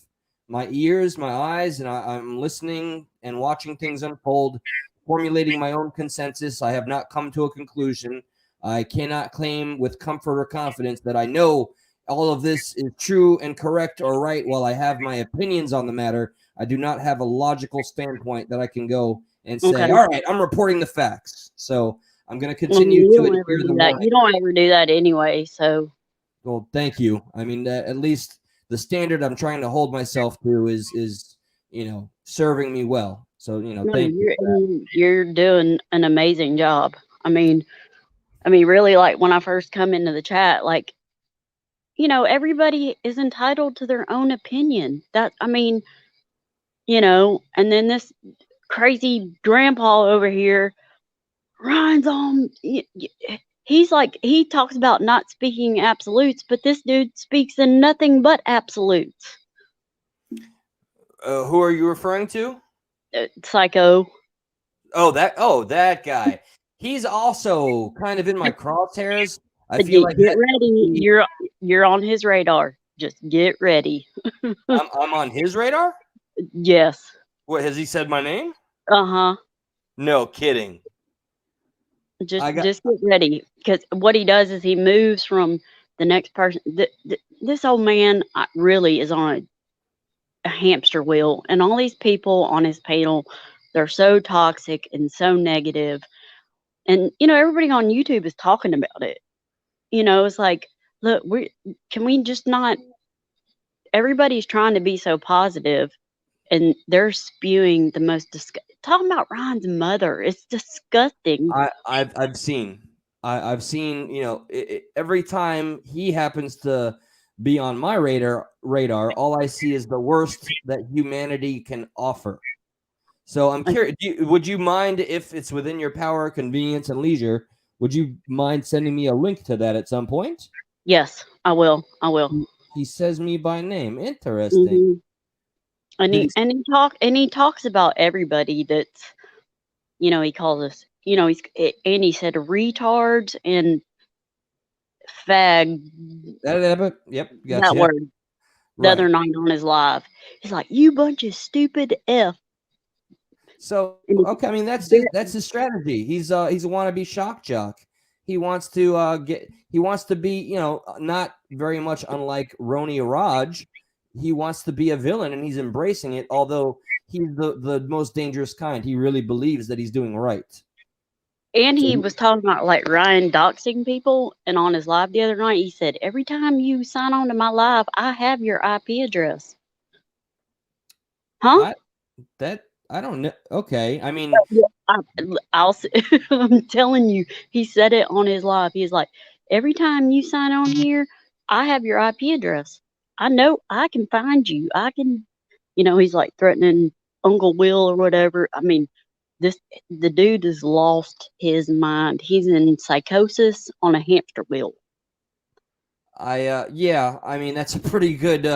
my ears, my eyes, and I'm listening and watching things unfold, formulating my own consensus. I have not come to a conclusion. I cannot claim with comfort or confidence that I know all of this is true and correct or right. While I have my opinions on the matter, I do not have a logical standpoint that I can go and say, all right, I'm reporting the facts. So I'm going to continue to adhere to that. You don't ever do that anyway. So, well, thank you. I mean, at least the standard I'm trying to hold myself to is serving me well. So, you know, No, thank you for that. you're doing an amazing job. I mean, really, like when I first come into the chat, like, everybody is entitled to their own opinion. And then this crazy grandpa over here, Ryan's on. He's like, he talks about not speaking absolutes, but this dude speaks in nothing but absolutes. Who are you referring to? Psycho. Oh, that guy. He's also kind of in my crosshairs. I feel like Get that ready. You're on his radar. Just get ready. I'm on his radar. Yes. What, has he said my name? Uh-huh. No kidding. Just get ready, because what he does is he moves from the next person. This old man really is on a hamster wheel, and all these people on his panel, they're so toxic and so negative. And everybody on YouTube is talking about it. It's like, look, can we just not? Everybody's trying to be so positive, and they're spewing the most talking about Ryan's mother. It's disgusting. I've seen, every time he happens to be on my radar, all I see is the worst that humanity can offer. So I'm curious, would you mind, if it's within your power, convenience, and leisure, would you mind sending me a link to that at some point? Yes, I will. He says me by name. Interesting. Mm-hmm. And he talks about everybody that's, he calls us, and he said retards and fag. Yep, That gotcha. word. The Right. other night on his live, he's like, "You bunch of stupid f." So okay, I mean that's his strategy. He's a wannabe shock jock. He wants to be, not very much unlike Roni Raj. He wants to be a villain, and he's embracing it, although he's the most dangerous kind. He really believes that he's doing right. And he was talking about like Ryan doxing people, and on his live the other night, he said, "Every time you sign on to my live, I have your IP address." Huh? I don't know. Okay, I mean, I'm telling you, he said it on his live. He's like, "Every time you sign on here, I have your IP address. I know I can find you. I can," he's like threatening Uncle Will or whatever. I mean, the dude has lost his mind. He's in psychosis on a hamster wheel. Yeah, I mean, that's a pretty good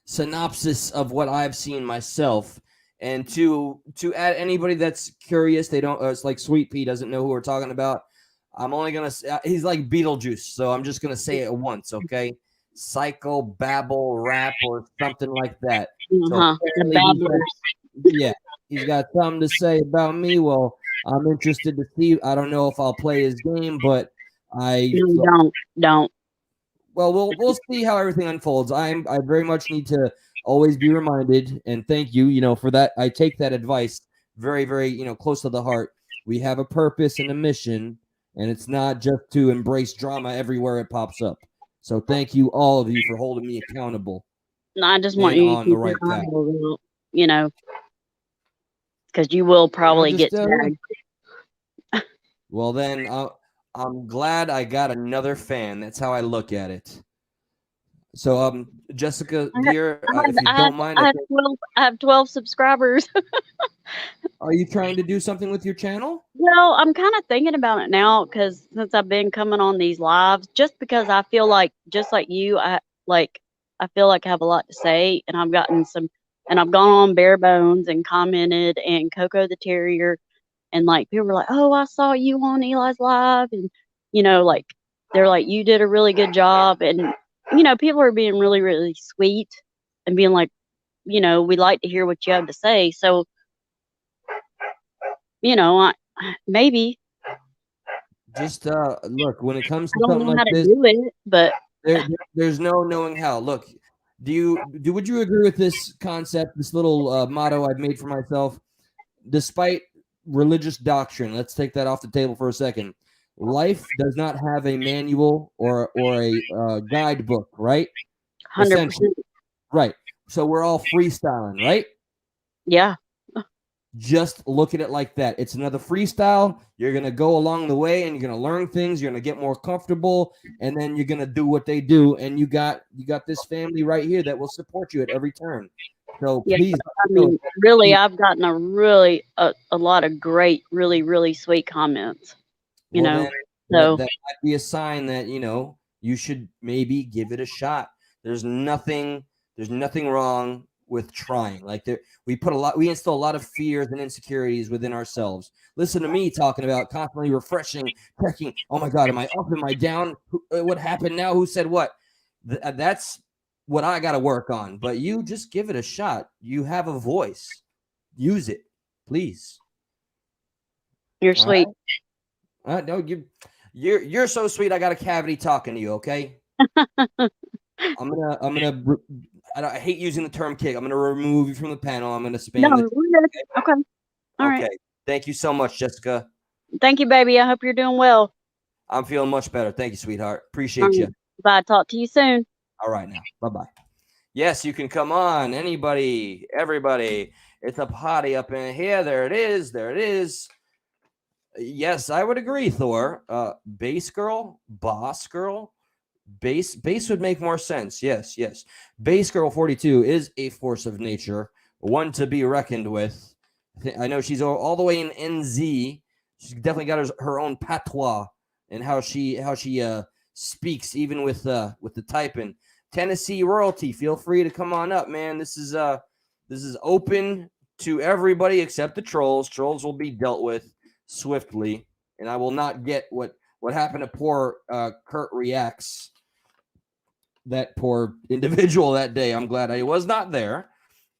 synopsis of what I've seen myself. And to add, anybody that's curious, they don't. It's like Sweet Pea doesn't know who we're talking about. I'm only gonna say he's like Beetlejuice, so I'm just gonna say it once, okay? Psycho babble rap or something like that. So he's got something to say about me. Well, I'm interested to see. I don't know if I'll play his game, but Don't. Well, we'll see how everything unfolds. I very much need to always be reminded, and thank you, for that. I take that advice very, very, close to the heart. We have a purpose and a mission, and it's not just to embrace drama everywhere it pops up. So thank you, all of you, for holding me accountable. No, I just want you to on the right path. Because you will probably get tagged. Well, then I'm glad I got another fan. That's how I look at it. So, Jessica, dear, if you don't mind, I have 12 subscribers. Are you trying to do something with your channel? Well, I'm kind of thinking about it now, because since I've been coming on these lives, just because I feel like, just like you, I feel like I have a lot to say, and I've gotten and I've gone on Bare Bones and commented, and Coco the Terrier, and like people were like, "Oh, I saw you on Eli's live," and they're like, "You did a really good job," and people are being really, really sweet and being like, "We like to hear what you have to say." So, maybe just look, when it comes to I don't something know like how to this, do it, but there's no knowing how. Look, would you agree with this concept, this little motto I've made for myself? Despite religious doctrine, let's take that off the table for a second. Life does not have a manual or a guidebook, right? 100%. Right. So we're all freestyling, right? Yeah. Just look at it like that. It's another freestyle. You're going to go along the way and you're going to learn things. You're going to get more comfortable, and then you're going to do what they do. And you got this family right here that will support you at every turn. So Yeah, please. I mean, really, I've gotten a lot of great, really, really sweet comments. You know, so that might be a sign that, you know, you should maybe give it a shot. There's nothing wrong with trying. Like we instill a lot of fears and insecurities within ourselves. Listen to me talking about constantly refreshing, checking. Oh my God, am I up? Am I down? What happened now? Who said what? That's what I got to work on. But you just give it a shot. You have a voice. Use it, please. you're sweet. No, you're so sweet. I got a cavity talking to you. Okay. I hate using the term kick. I'm gonna remove you from the panel. I'm gonna spam. No, we're good. Okay. All right. Okay. Thank you so much, Jessica. Thank you, baby. I hope you're doing well. I'm feeling much better. Thank you, sweetheart. Appreciate you. Bye. Talk to you soon. All right now. Bye-bye. Yes, you can come on. Anybody, everybody. It's a party up in here. There it is. There it is. Yes, I would agree, Thor. Bass girl, boss girl. Bass would make more sense. Yes. Bass girl 42 is a force of nature, one to be reckoned with. I know she's all the way in NZ. She's definitely got her own patois and how she speaks, even with the typing. Tennessee royalty, feel free to come on up, man. This is open to everybody except the trolls. Trolls will be dealt with swiftly, and I will not get what happened to poor Kurt Reacts. That poor individual that day. I'm glad I was not there.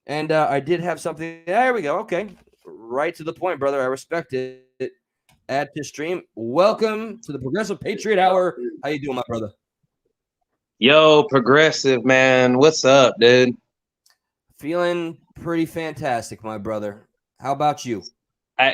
And I did have something. There we go. Okay. Right to the point, brother. I respect it. Add to stream. Welcome to the Progressive Patriot Hour. How you doing, my brother? Yo, Progressive, man. What's up, dude? Feeling pretty fantastic, my brother. How about you?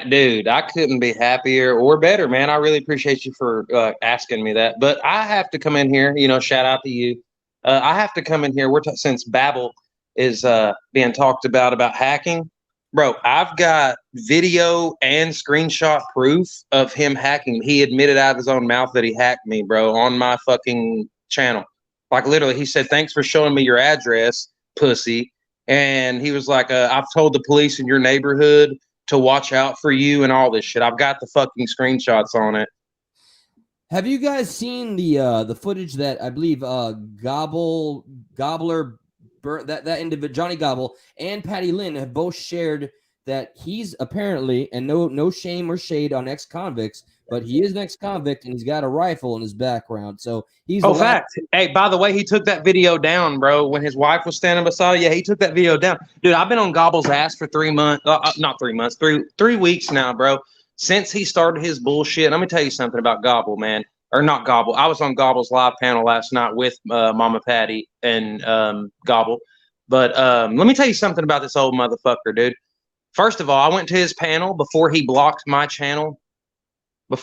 Dude, I couldn't be happier or better, man. I really appreciate you for asking me that. But I have to come in here, shout out to you. I have to come in here. Since Babel is being talked about hacking, bro. I've got video and screenshot proof of him hacking. He admitted out of his own mouth that he hacked me, bro, on my fucking channel. Like literally, he said, "Thanks for showing me your address, pussy." And he was like, "I've told the police in your neighborhood to watch out for you and all this shit." I've got the fucking screenshots on it. Have you guys seen the footage that I believe Gobbler, that individual, Johnny Gobble and Patty Lynn have both shared that he's apparently, and no shame or shade on ex-convicts, but he is an ex-convict and he's got a rifle in his background. So he's fact. Hey, by the way, he took that video down, bro. When his wife was standing beside, he took that video down. Dude, I've been on Gobble's ass for 3 months, not 3 months, 3 weeks now, bro. Since he started his bullshit. Let me tell you something about Gobble, man. Or not Gobble. I was on Gobble's live panel last night with Mama Patty and Gobble. But let me tell you something about this old motherfucker, dude. First of all, I went to his panel before he blocked my channel. I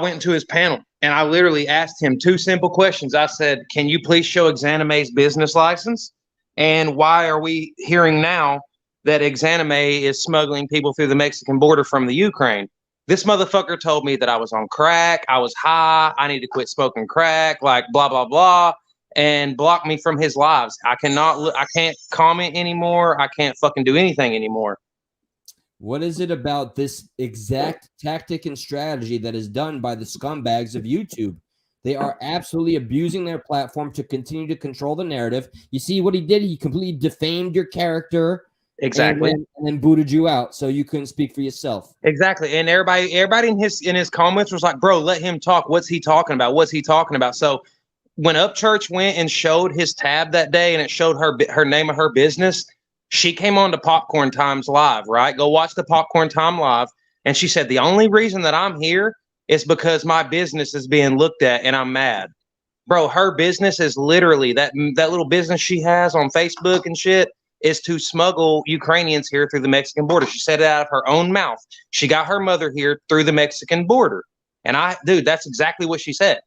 went into his panel and I literally asked him 2 simple questions. I said, "Can you please show Exanime's business license? And why are we hearing now that Exanime is smuggling people through the Mexican border from the Ukraine?" This motherfucker told me that I was on crack, I was high, I need to quit smoking crack, like blah, blah, blah, and blocked me from his lives. I can't comment anymore. I can't fucking do anything anymore. What is it about this exact tactic and strategy that is done by the scumbags of YouTube? They are absolutely abusing their platform to continue to control the narrative. You see what he did? He completely defamed your character. Exactly. And then booted you out so you couldn't speak for yourself. Exactly. And everybody in his comments was like, "Bro, let him talk. What's he talking about? What's he talking about?" So when Upchurch went and showed his tab that day and it showed her name of her business, she came on to Popcorn Times Live, right? Go watch the Popcorn Time Live. And she said, "The only reason that I'm here is because my business is being looked at and I'm mad." Bro, her business is literally that little business she has on Facebook and shit is to smuggle Ukrainians here through the Mexican border. She said it out of her own mouth. She got her mother here through the Mexican border. And dude, that's exactly what she said.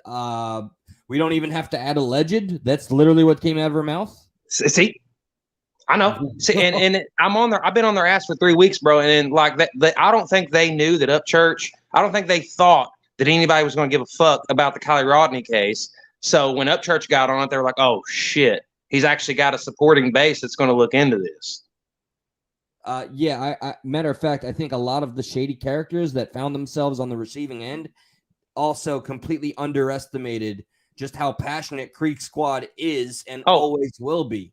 We don't even have to add alleged. That's literally what came out of her mouth. See, I know. See, and I'm on their. I've been on their ass for 3 weeks, bro. And then like that, I don't think they knew that Upchurch. I don't think they thought that anybody was going to give a fuck about the Kylie Rodney case. So when Upchurch got on it, they were like, "Oh shit, he's actually got a supporting base that's going to look into this." Yeah. Matter of fact, I think a lot of the shady characters that found themselves on the receiving end also completely underestimated just how passionate Creek Squad is and always will be.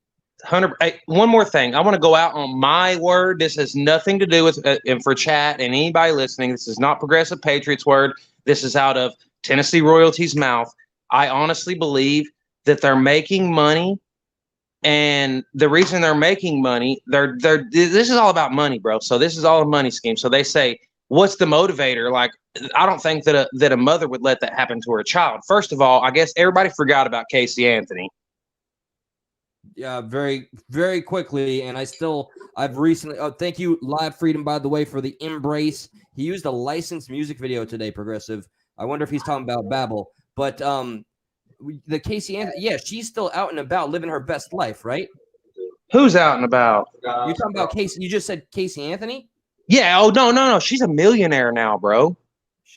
100. One more thing. I want to go out on my word. This has nothing to do with, and for chat and anybody listening, this is not Progressive Patriots word. This is out of Tennessee Royalty's mouth. I honestly believe that they're making money, and the reason they're making money, this is all about money, bro. So this is all a money scheme. So they say, what's the motivator? Like, I don't think that a mother would let that happen to her child. First of all, I guess everybody forgot about Casey Anthony. Yeah, very, very quickly. And I've recently, thank you, Live Freedom, by the way, for the embrace. He used a licensed music video today, Progressive. I wonder if he's talking about Babel. But the Casey Anthony, yeah, she's still out and about living her best life, right? Who's out and about? You're talking about Casey. You just said Casey Anthony? Yeah. Oh, no. She's a millionaire now, bro.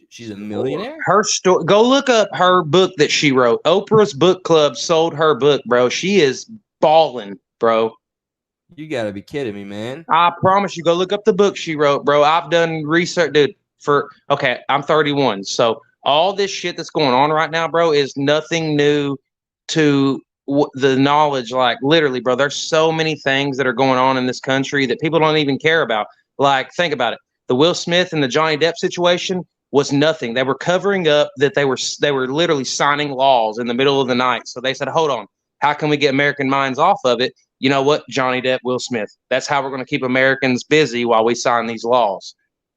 She's a millionaire? Her story. Go look up her book that she wrote. Oprah's book club sold her book, bro. She is balling, bro. You gotta be kidding me, man. I promise you, go look up the book she wrote, bro. I've done research, dude. I'm 31, so all this shit that's going on right now, bro, is nothing new to the knowledge. Like, literally, bro, there's so many things that are going on in this country that people don't even care about. Like, think about it. The Will Smith and the Johnny Depp situation was nothing. They were covering up that they were literally signing laws in the middle of the night. So they said, hold on, how can we get American minds off of it? You know what? Johnny Depp, Will Smith. That's how we're going to keep Americans busy while we sign these laws.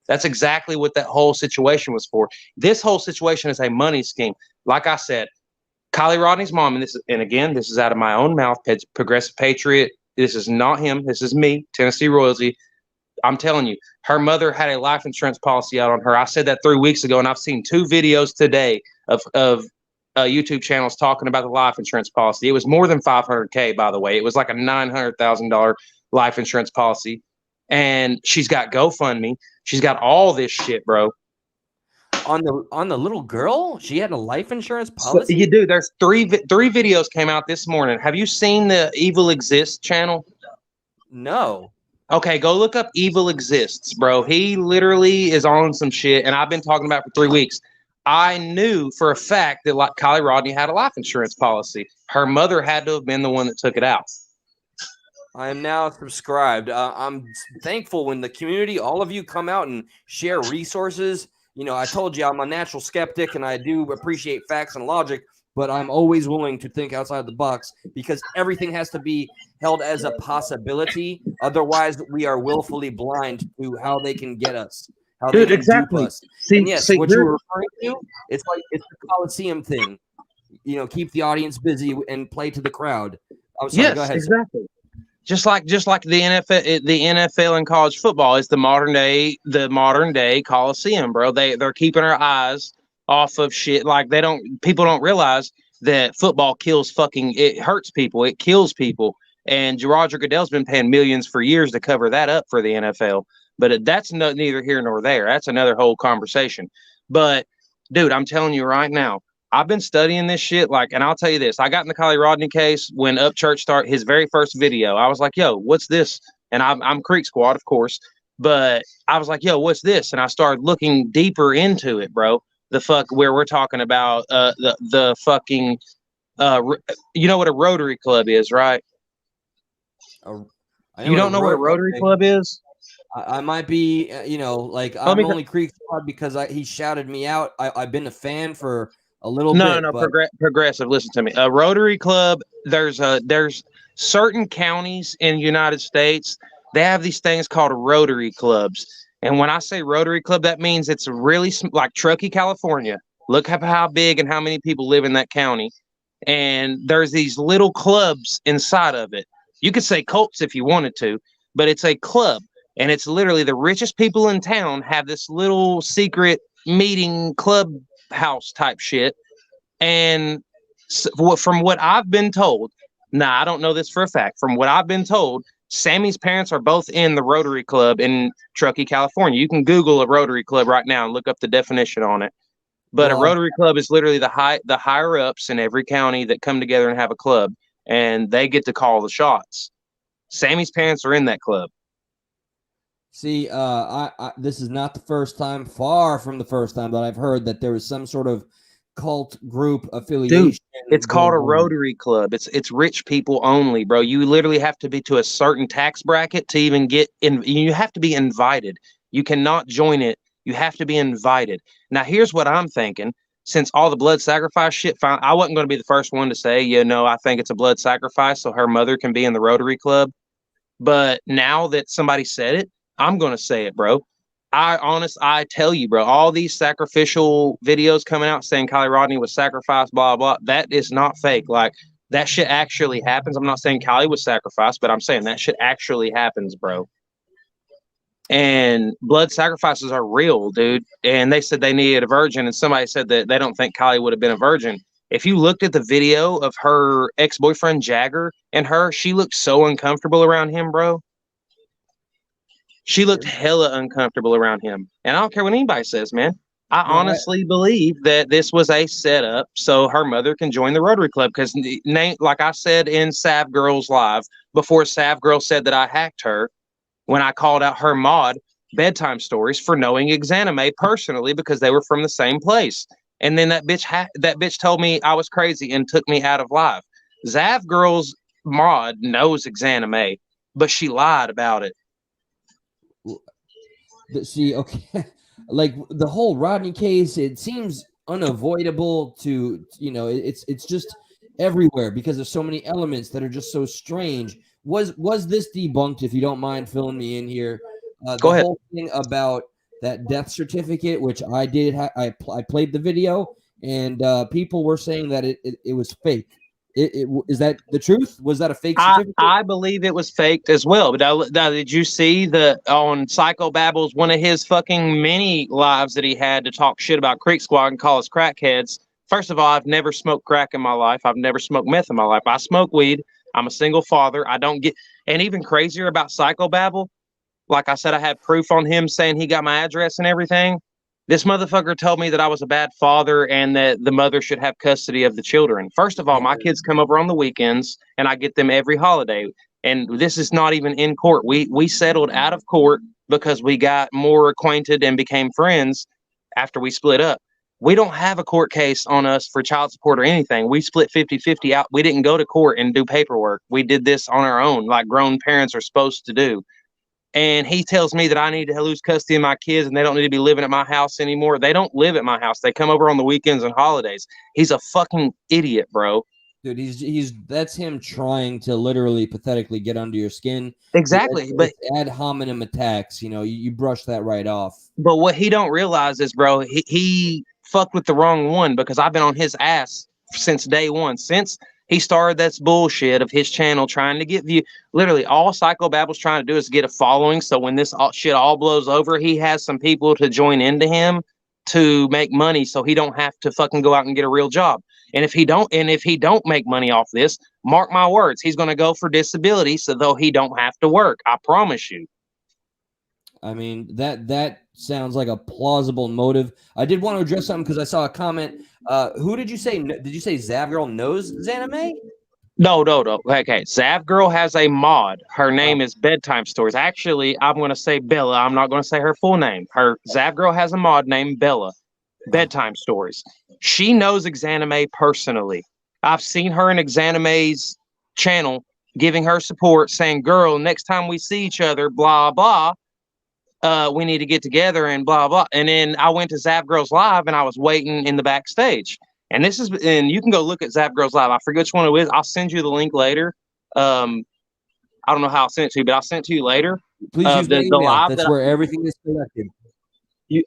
That's exactly what that whole situation was for. This whole situation is a money scheme. Like I said, Kylie Rodney's mom, and again, this is out of my own mouth, Progressive Patriot. This is not him. This is me, Tennessee Royalty. I'm telling you, her mother had a life insurance policy out on her. I said that 3 weeks ago, and I've seen 2 videos today of YouTube channels talking about the life insurance policy. It was more than $500K, by the way. It was like a $900,000 life insurance policy. And she's got GoFundMe. She's got all this shit, bro. On the little girl, she had a life insurance policy. So, you do. There's three videos came out this morning. Have you seen the Evil Exists channel? No. Okay, go look up Evil Exists, bro. He literally is on some shit, and I've been talking about it for 3 weeks. I knew for a fact that like Kylie Rodney had a life insurance policy. Her mother had to have been the one that took it out. I am now subscribed. I'm thankful when the community, all of you, come out and share resources. You know, I told you I'm a natural skeptic, and I do appreciate facts and logic, but I'm always willing to think outside the box because everything has to be held as a possibility. Otherwise, we are willfully blind to how they can get us. How they can dupe us. And yes, what you were referring to, it's the Coliseum thing. You know, keep the audience busy and play to the crowd. I'm sorry, yes, go ahead. Exactly. Just like the NFL and college football is the modern day Coliseum, bro. They're keeping our eyes off of shit. Like people don't realize that football it hurts people, it kills people. And Roger Goodell's been paying millions for years to cover that up for the NFL. But that's neither here nor there. That's another whole conversation. But dude, I'm telling you right now, I've been studying this shit. And I'll tell you this, I got in the Kylie Rodney case when Upchurch started his very first video. I was like, yo, what's this? And I'm Creek Squad, of course. But I was like, yo, what's this? And I started looking deeper into it, bro. Where we're talking about the fucking, you know what a Rotary Club is, right? You don't know what a Rotary Club is? I might be, I'm only Creek Squad because he shouted me out. I've been a fan for a little bit. No, Progressive. Listen to me. A Rotary Club. There's certain counties in the United States. They have these things called Rotary Clubs. And when I say Rotary Club, that means it's really like Truckee, California. Look how big and how many people live in that county. And there's these little clubs inside of it. You could say cults if you wanted to, but it's a club. And it's literally the richest people in town have this little secret meeting clubhouse type shit. And from what I've been told, I don't know this for a fact. From what I've been told, Sammy's parents are both in the Rotary Club in Truckee, California. You can Google a Rotary Club right now and look up the definition on it. But a Well, Rotary Club is literally the higher ups in every county that come together and have a club, and they get to call the shots. Sammy's parents are in that club. see, this is not the first time, far from the first time, that I've heard that there was some sort of cult group affiliation. It's called a going on. Rotary Club. It's rich people only, bro. You literally have to be to a certain tax bracket to even get in. You have to be invited. You cannot join it. You have to be invited. Now, here's what I'm thinking. Since all the blood sacrifice shit, I wasn't going to be the first one to say, I think it's a blood sacrifice so her mother can be in the Rotary Club. But now that somebody said it, I'm going to say it, bro. I tell you, bro, all these sacrificial videos coming out saying Kylie Rodney was sacrificed, blah, blah, that is not fake. Like, that shit actually happens. I'm not saying Kylie was sacrificed, but I'm saying that shit actually happens, bro. And blood sacrifices are real, dude. And they said they needed a virgin, and somebody said that they don't think Kylie would have been a virgin. If you looked at the video of her ex-boyfriend Jagger and her, she looked so uncomfortable around him, bro. She looked hella uncomfortable around him. And I don't care what anybody says, man. I honestly believe that this was a setup so her mother can join the Rotary Club. Because, like I said in Sav Girls Live, before Sav Girl said that I hacked her, when I called out her mod, Bedtime Stories, for knowing Exanime personally because they were from the same place. And then that bitch told me I was crazy and took me out of live. Zav Girl's mod knows Exanime, but she lied about it. See, okay, like the whole Rodney case, it seems unavoidable to, it's just everywhere because there's so many elements that are just so strange. Was this debunked, if you don't mind filling me in here? Go ahead. Whole thing about that death certificate, which I did, I played the video, and people were saying that it was fake. Is that the truth? Was that a fake certificate? I believe it was faked as well. But now, did you see on Psychobabbles, one of his fucking mini lives that he had to talk shit about Creek Squad and call us crackheads? First of all, I've never smoked crack in my life. I've never smoked meth in my life. I smoke weed. I'm a single father. I don't get, and even crazier about Psychobabble, like I said, I had proof on him saying he got my address and everything. This motherfucker told me that I was a bad father and that the mother should have custody of the children. First of all, my kids come over on the weekends and I get them every holiday. And this is not even in court. We settled out of court because we got more acquainted and became friends after we split up. We don't have a court case on us for child support or anything. We split 50-50 out. We didn't go to court and do paperwork. We did this on our own, like grown parents are supposed to do. And he tells me that I need to lose custody of my kids and they don't need to be living at my house anymore. They don't live at my house. They come over on the weekends and holidays. He's a fucking idiot, bro. Dude, that's him trying to literally pathetically get under your skin. Exactly. But ad hominem attacks, you brush that right off. But what he don't realize is, bro, he fucked with the wrong one because I've been on his ass since day one. Since he started that bullshit of his channel trying to get view. Literally, all Psychobabble's trying to do is get a following. So when this shit all blows over, he has some people to join into him to make money, so he don't have to fucking go out and get a real job. And if he don't make money off this, mark my words, he's going to go for disability, so though he don't have to work. I promise you. I mean, that sounds like a plausible motive. I did want to address something because I saw a comment. Who did you say? Did you say Zav Girl knows Xaname? No. Okay, Zav Girl has a mod. Her name is Bedtime Stories. Actually, I'm going to say Bella. I'm not going to say her full name. Zav Girl has a mod named Bella. Bedtime Stories. She knows Xaname personally. I've seen her in Xaname's channel giving her support, saying, "Girl, next time we see each other, blah blah. We need to get together and blah blah." And then I went to Zav Girl's live and I was waiting in the backstage. And you can go look at Zav Girl's live. I forget which one it is. I'll send you the link later. I don't know how I'll send it to you, but I'll send it to you later. Please use the live. That's where everything is collected.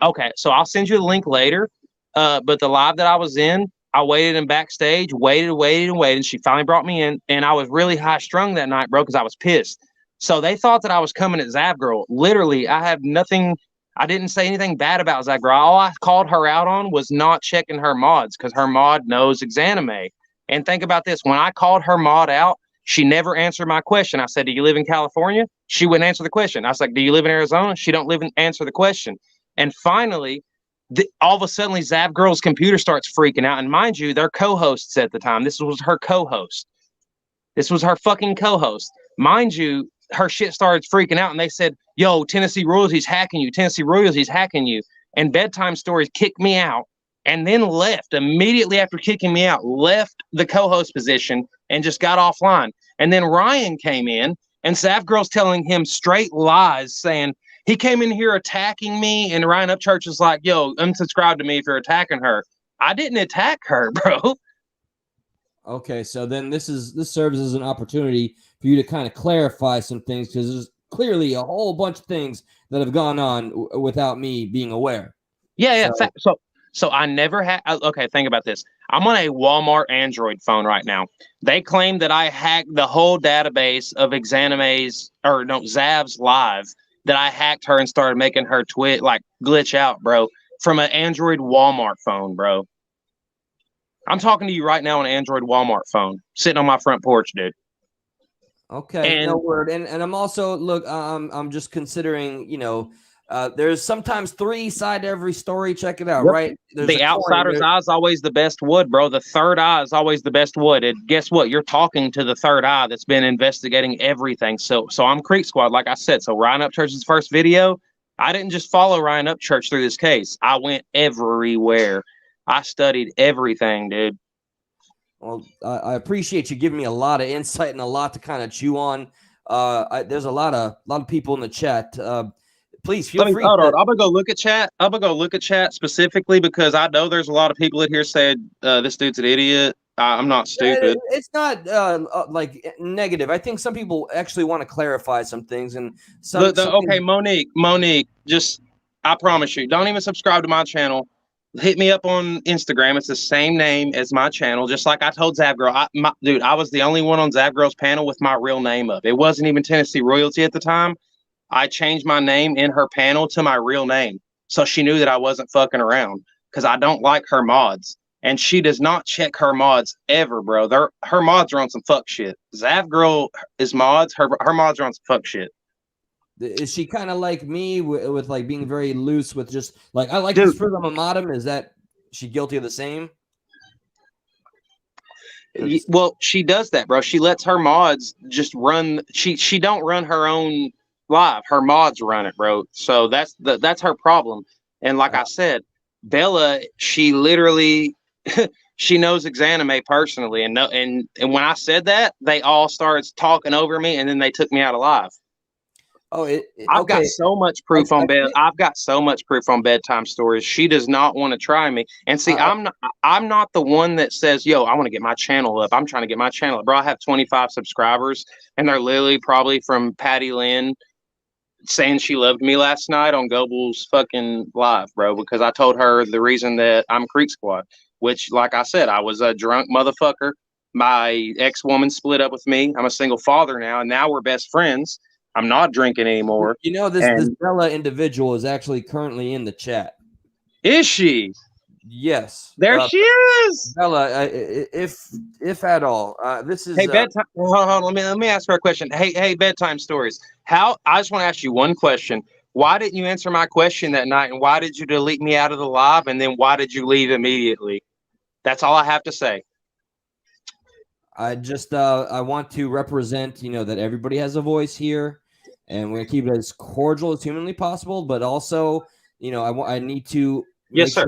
Okay, so I'll send you the link later. But the live that I was in, I waited in backstage, waited. And she finally brought me in. And I was really high strung that night, bro, because I was pissed. So they thought that I was coming at Zav Girl. Literally, I didn't say anything bad about Zav Girl. All I called her out on was not checking her mods because her mod knows Xaname. And think about this. When I called her mod out, She never answered my question. I said, do you live in California? She wouldn't answer the question. I was like, do you live in Arizona? She don't live in answer the question. And finally, all of a sudden, Zap Girl's computer starts freaking out. And mind you, they're co-hosts at the time. This was her co-host. This was her fucking co-host. Mind you, her shit started freaking out. And they said, yo, Tennessee Royalty's hacking you. Tennessee Royalty's hacking you. And Bedtime Stories kicked me out and then left immediately after kicking me out, left the co-host position and just got offline. And then Ryan came in and Zap Girl's telling him straight lies, saying, he came in here attacking me, and Ryan Upchurch is like, yo, unsubscribe to me if you're attacking her. I didn't attack her, bro. Okay, so then this serves as an opportunity for you to kind of clarify some things, because there's clearly a whole bunch of things that have gone on without me being aware. Yeah. So I never had. Okay, think about this. I'm on a Walmart Android phone right now. They claim that I hacked the whole database of Zav's live. That I hacked her and started making her glitch out, bro, from an Android Walmart phone, bro. I'm talking to you right now on an Android Walmart phone, sitting on my front porch, dude. Okay, no word. And I'm also, look, I'm just considering, there's sometimes 3 sides to every story. Check it out, right? There's the outsider's eye is always the best wood, bro. The third eye is always the best wood. And guess what? You're talking to the third eye that's been investigating everything. So I'm Creek Squad, like I said. So Ryan Upchurch's first video, I didn't just follow Ryan Upchurch through this case. I went everywhere. I studied everything, dude. Well, I appreciate you giving me a lot of insight and a lot to kind of chew on. There's a lot of people in the chat. Please feel free. Hold on. I'm gonna go look at chat. I'm gonna go look at chat specifically because I know there's a lot of people in here saying this dude's an idiot. I'm not stupid. It's not like negative. I think some people actually want to clarify some things, and okay, Monique, just I promise you, don't even subscribe to my channel. Hit me up on Instagram. It's the same name as my channel. Just like I told Zap Girl, dude, I was the only one on Zap Girl's panel with my real name up. It wasn't even Tennessee Royalty at the time. I changed my name in her panel to my real name. So she knew that I wasn't fucking around because I don't like her mods. And she does not check her mods ever, bro. Her mods are on some fuck shit. Zap Girl is mods. Her mods are on some fuck shit. Is she kind of like me with like being very loose with just like, I like this fruit, I'm a modem? Is that she guilty of the same? Well, she does that, bro. She lets her mods just run. She don't run her own live. Her mods run it, bro. So that's her problem. And like I said, Bella, she literally she knows Exanime personally, and when I said that, they all started talking over me, and then they took me out of live. Oh, I've got so much proof on bed. I've got so much proof on Bedtime Stories. She does not want to try me. And see, I'm not the one that says, "Yo, I want to get my channel up." I'm trying to get my channel up, bro. I have 25 subscribers, and they're literally probably from Patty Lynn saying she loved me last night on Goble's fucking live, bro. Because I told her the reason that I'm Creek Squad, which, like I said, I was a drunk motherfucker. My ex-woman split up with me. I'm a single father now, and now we're best friends. I'm not drinking anymore. You know, this Bella individual is actually currently in the chat. Is she? Yes. There she is. Bella, if at all. This is Hey, bedtime. Hold on, let me ask her a question. Hey, Bedtime Stories. I just want to ask you one question. Why didn't you answer my question that night? And why did you delete me out of the live? And then why did you leave immediately? That's all I have to say. I just I want to represent, that everybody has a voice here. And we're going to keep it as cordial as humanly possible, but also, I need to yes, sir.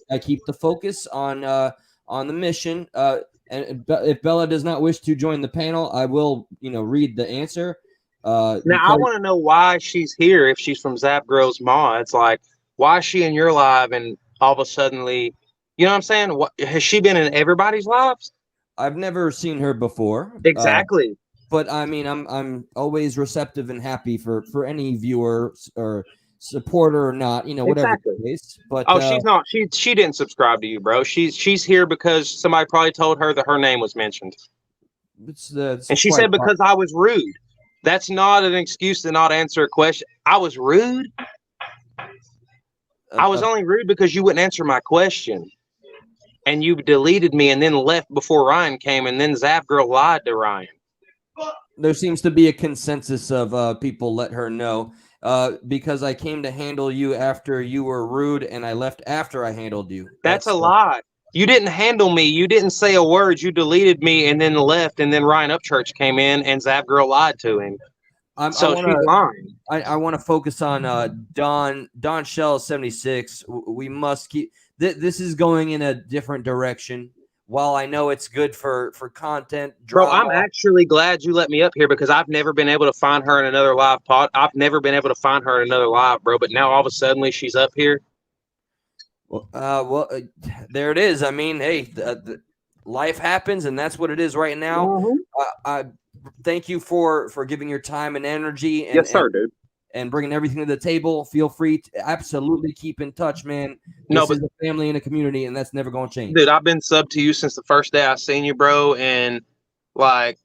I keep the focus on the mission. And if Bella does not wish to join the panel, I will, read the answer. Now I want to know why she's here. If she's from Zap Girl's mods, like why is she in your live and all of a suddenly, you know what I'm saying? What has she been in everybody's lives? I've never seen her before. Exactly. But I mean, I'm always receptive and happy for any viewer or supporter or not, whatever the case. But she's not. She didn't subscribe to you, bro. She's here because somebody probably told her that her name was mentioned. And she said because I was rude. That's not an excuse to not answer a question. I was rude. I was only rude because you wouldn't answer my question. And you deleted me and then left before Ryan came, and then Zap Girl lied to Ryan. there seems to be a consensus of people let her know because I came to handle you after you were rude and I left after I handled you. That's a lie. You didn't handle me. You didn't say a word. You deleted me and then left. And then Ryan Upchurch came in and Zap Girl lied to him. So she's lying. I want to focus on Don Shell 76. We must keep this is going in a different direction. While I know it's good for content, drama. Bro, I'm actually glad you let me up here because I've never been able to find her in another live pod. I've never been able to find her in another live, bro. But now all of a sudden she's up here. Well, there it is. I mean, hey, the life happens, and that's what it is right now. Mm-hmm. I thank you for giving your time and energy. And, yes, sir, dude. And bringing everything to the table. Feel free to absolutely keep in touch, man. This is a family and a community, and that's never going to change. Dude, I've been sub to you since the first day I seen you, bro. And like,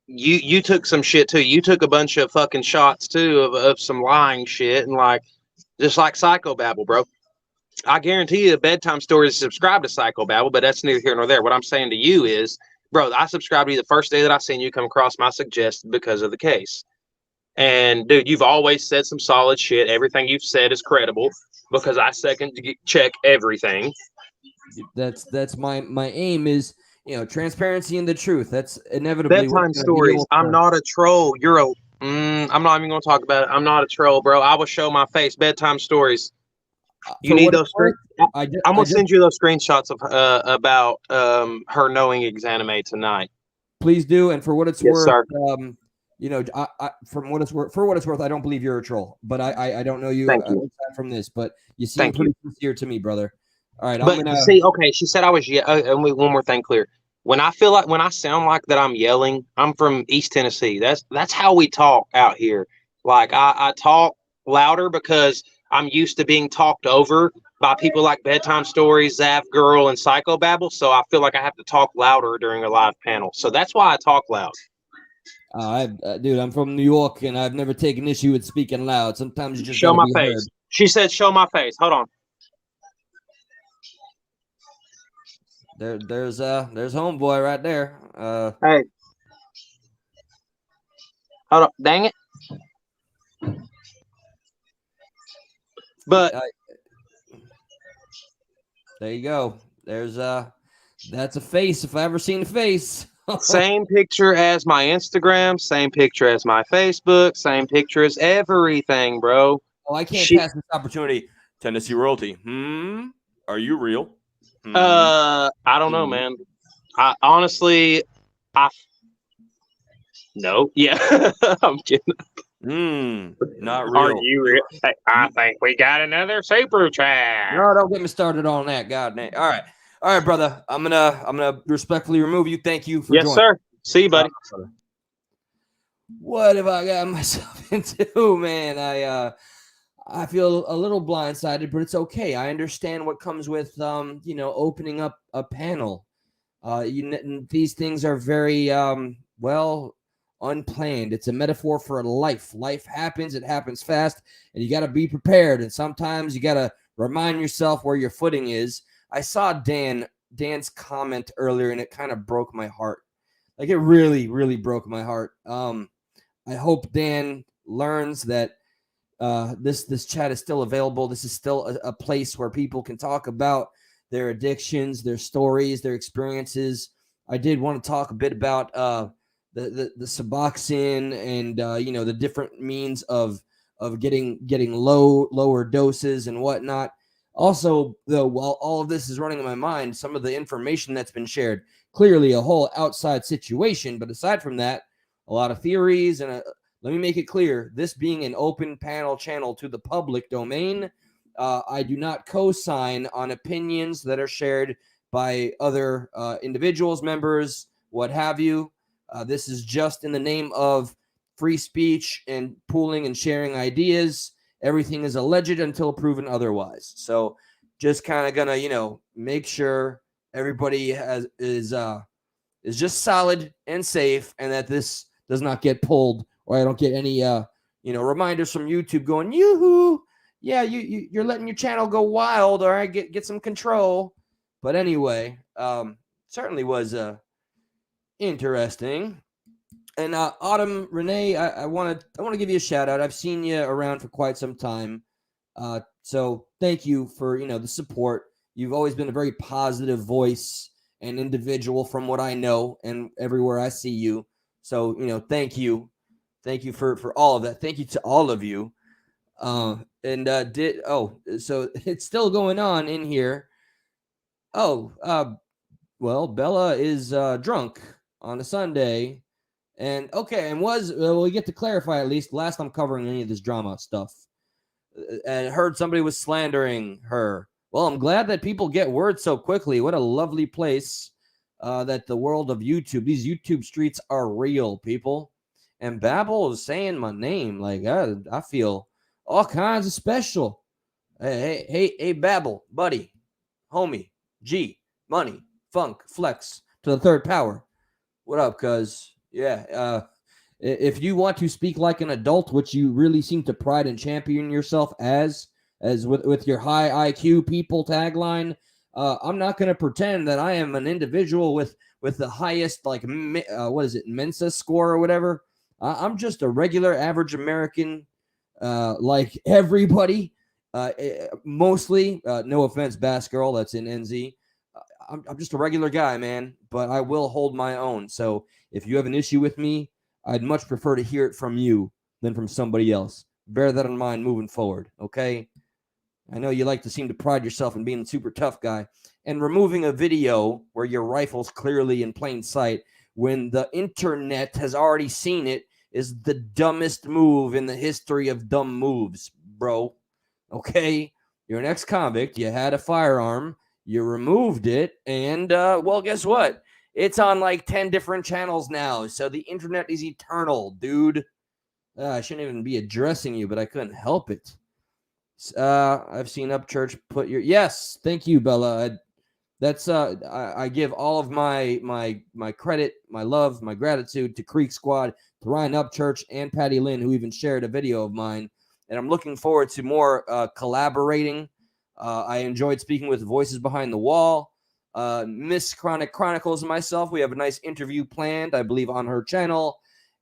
you took some shit too. You took a bunch of fucking shots too of some lying shit, and like, just like Psychobabble, bro. I guarantee you, Bedtime Stories subscribe to Psychobabble, but that's neither here nor there. What I'm saying to you is, bro, I subscribed to you the first day that I seen you come across my suggested because of the case. And dude, you've always said some solid shit. Everything you've said is credible because I check everything. That's my aim is, transparency and the truth. That's inevitably Bedtime Stories. I'm not a troll. You're a. I'm not even gonna talk about it. I'm not a troll, bro. I will show my face. Bedtime Stories. You need those. I'm gonna send you those screenshots of about her knowing Exanime tonight. Please do, and for what it's worth, sir. From what it's worth, I don't believe you're a troll, but I don't know you from this, but you seem pretty sincere to me, brother. All right, but see, okay, she said I was and one more thing clear. When I sound like that I'm yelling, I'm from East Tennessee. That's how we talk out here. Like I talk louder because I'm used to being talked over by people like Bedtime Stories, Zap Girl, and Psychobabble. So I feel like I have to talk louder during a live panel. So that's why I talk loud. Dude, I'm from New York, and I've never taken issue with speaking loud. Sometimes you just show my face. Heard. She said, "Show my face." Hold on. There's homeboy right there. Hey, hold up! Dang it! But there you go. There's that's a face if I ever seen a face. Same picture as my Instagram, same picture as my Facebook, same picture as everything, bro. Oh, I can't pass this opportunity. Tennessee royalty. Are you real? I don't know, man. I honestly, no. Yeah, I'm kidding. Not real. Are you real? Hey, I think we got another super chat. No, don't get me started on that. God damn. All right, brother. I'm gonna respectfully remove you. Thank you for joining. Yes, sir. See you, buddy. What have I got myself into, man? I feel a little blindsided, but it's okay. I understand what comes with opening up a panel. These things are very unplanned. It's a metaphor for life. Life happens. It happens fast, and you got to be prepared. And sometimes you got to remind yourself where your footing is. I saw Dan's comment earlier, and it kind of broke my heart. Like, it really, really broke my heart. I hope Dan learns that this chat is still available. This is still a place where people can talk about their addictions, their stories, their experiences. I did want to talk a bit about the Suboxone and the different means of getting lower doses and whatnot. Also, though, while all of this is running in my mind, some of the information that's been shared, clearly a whole outside situation. But aside from that, a lot of theories. And let me make it clear, this being an open panel channel to the public domain, I do not co-sign on opinions that are shared by other individuals, members, what have you. This is just in the name of free speech and pooling and sharing ideas. Everything is alleged until proven otherwise. So just kind of gonna, make sure everybody is just solid and safe, and that this does not get pulled, or I don't get any reminders from YouTube going, yoo-hoo, yeah, you're letting your channel go wild, or I get some control. But anyway, certainly was interesting. And Autumn, Renee, I want to give you a shout out. I've seen you around for quite some time. So thank you for, the support. You've always been a very positive voice and individual from what I know and everywhere I see you. So, thank you. Thank you for all of that. Thank you to all of you. So it's still going on in here. Well, Bella is drunk on a Sunday. And okay, and we get to clarify at least last I'm covering any of this drama stuff. And heard somebody was slandering her. Well, I'm glad that people get word so quickly. What a lovely place that the world of YouTube, these YouTube streets are real, people. And Babel is saying my name. Like, I feel all kinds of special. Hey, Babel, buddy, homie, G, money, funk, flex to the third power. What up, cuz? Yeah, if you want to speak like an adult, which you really seem to pride and champion yourself as with your high IQ people tagline, I'm not going to pretend that I am an individual with the highest, like, what is it, Mensa score or whatever. I'm just a regular average American, like everybody. Mostly, no offense, Bass Girl, that's in NZ. I'm just a regular guy, man, but I will hold my own. So if you have an issue with me, I'd much prefer to hear it from you than from somebody else. Bear that in mind moving forward, okay? I know you like to seem to pride yourself in being a super tough guy. And removing a video where your rifle's clearly in plain sight when the internet has already seen it is the dumbest move in the history of dumb moves, bro. Okay? You're an ex-convict. You had a firearm. You removed it. And, well, guess what? It's on like 10 different channels now. So the internet is eternal, dude. I shouldn't even be addressing you, but I couldn't help it. I've seen Upchurch put your... Yes, thank you, Bella. I give all of my credit, my love, my gratitude to Creek Squad, to Ryan Upchurch, and Patty Lynn, who even shared a video of mine. And I'm looking forward to more collaborating. I enjoyed speaking with Voices Behind the Wall. Miss Chronic Chronicles and myself, we have a nice interview planned, I believe, on her channel.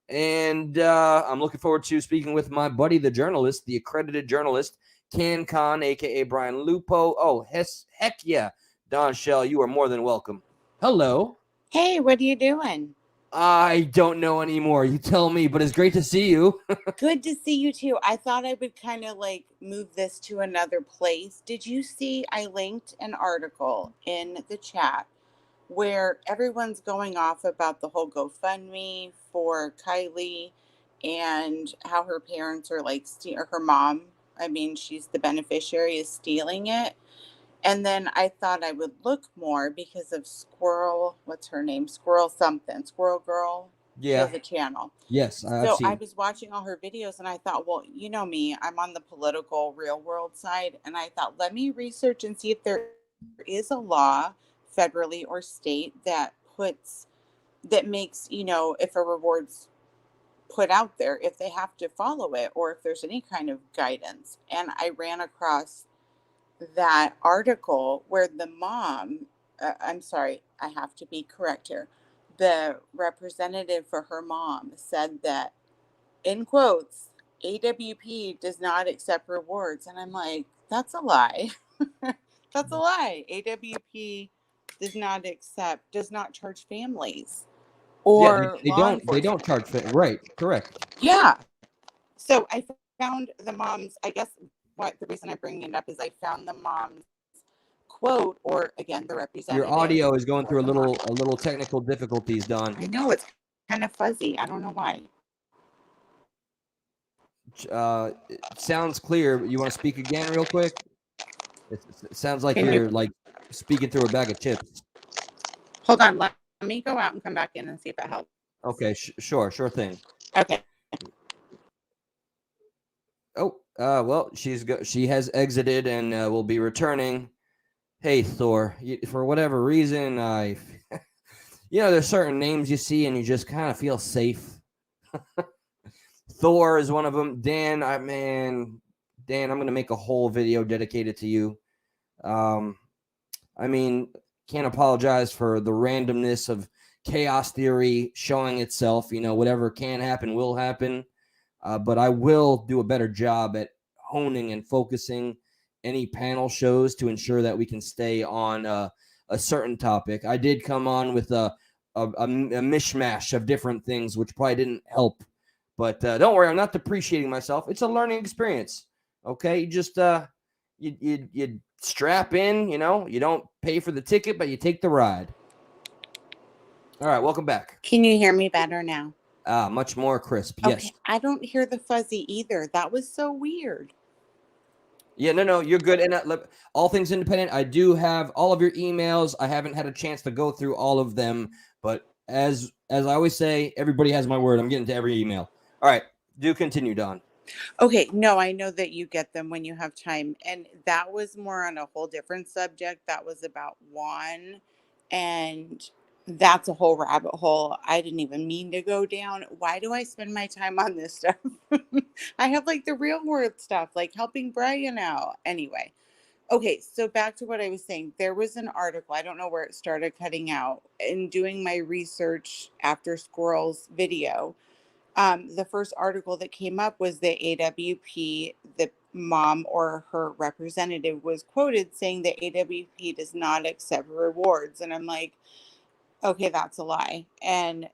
And I'm looking forward to speaking with my buddy, the journalist, the accredited journalist, Can Khan, a.k.a. Brian Lupo. Oh, heck yeah. Don Shell, you are more than welcome. Hello. Hey, what are you doing? I don't know anymore. You tell me, but it's great to see you. Good to see you too. I thought I would kind of like move this to another place. Did you see I linked an article in the chat where everyone's going off about the whole GoFundMe for Kylie and how her parents are like, or her mom, I mean, she's the beneficiary, is stealing it. And then I thought I would look more because of Squirrel, what's her name? Squirrel something, Squirrel Girl. She Yeah. has a channel. Yes, I've So seen. I was watching all her videos and I thought, well, you know me, I'm on the political real world side. And I thought, let me research and see if there is a law, federally or state, that makes, if a reward's put out there, if they have to follow it or if there's any kind of guidance. And I ran across that article where the mom, I'm sorry, I have to be correct here. The representative for her mom said that, in quotes, AWP does not accept rewards. And I'm like, that's a lie. That's a lie. AWP does not charge families or they law don't charge. Right, correct. Yeah. So I found the mom's, I guess what the reason I bring it up is I found the mom's quote, or again, the representative. Your audio is going through a little technical difficulties, Don. I know it's kind of fuzzy. I don't know why. It sounds clear. You want to speak again real quick? It sounds like Can you're like speaking through a bag of chips. Hold on. Let me go out and come back in and see if it helps. Okay, sure thing. Okay. Oh, well, she has exited and will be returning. Hey, Thor, for whatever reason, there's certain names you see and you just kind of feel safe. Thor is one of them. Dan, I'm going to make a whole video dedicated to you. Can't apologize for the randomness of chaos theory showing itself. Whatever can happen will happen. But I will do a better job at honing and focusing any panel shows to ensure that we can stay on a certain topic. I did come on with a mishmash of different things, which probably didn't help. But don't worry, I'm not depreciating myself. It's a learning experience. Okay, you just you strap in. You don't pay for the ticket, but you take the ride. All right, welcome back. Can you hear me better now? Much more crisp. Okay, Yes. I don't hear the fuzzy either. That was so weird. Yeah, no, you're good. And all things independent, I do have all of your emails. I haven't had a chance to go through all of them, but as I always say, everybody has my word. I'm getting to every email. All right, do continue, Don. Okay, no, I know that you get them when you have time. And that was more on a whole different subject. That was about Juan. And that's a whole rabbit hole I didn't even mean to go down. Why do I spend my time on this stuff? I have like the real world stuff, like helping Brian out. Anyway, okay, so back to what I was saying. There was an article, I don't know where it started cutting out. In doing my research after Squirrel's video, the first article that came up was the AWP, the mom or her representative was quoted saying that AWP does not accept rewards. And I'm like, okay, that's a lie. And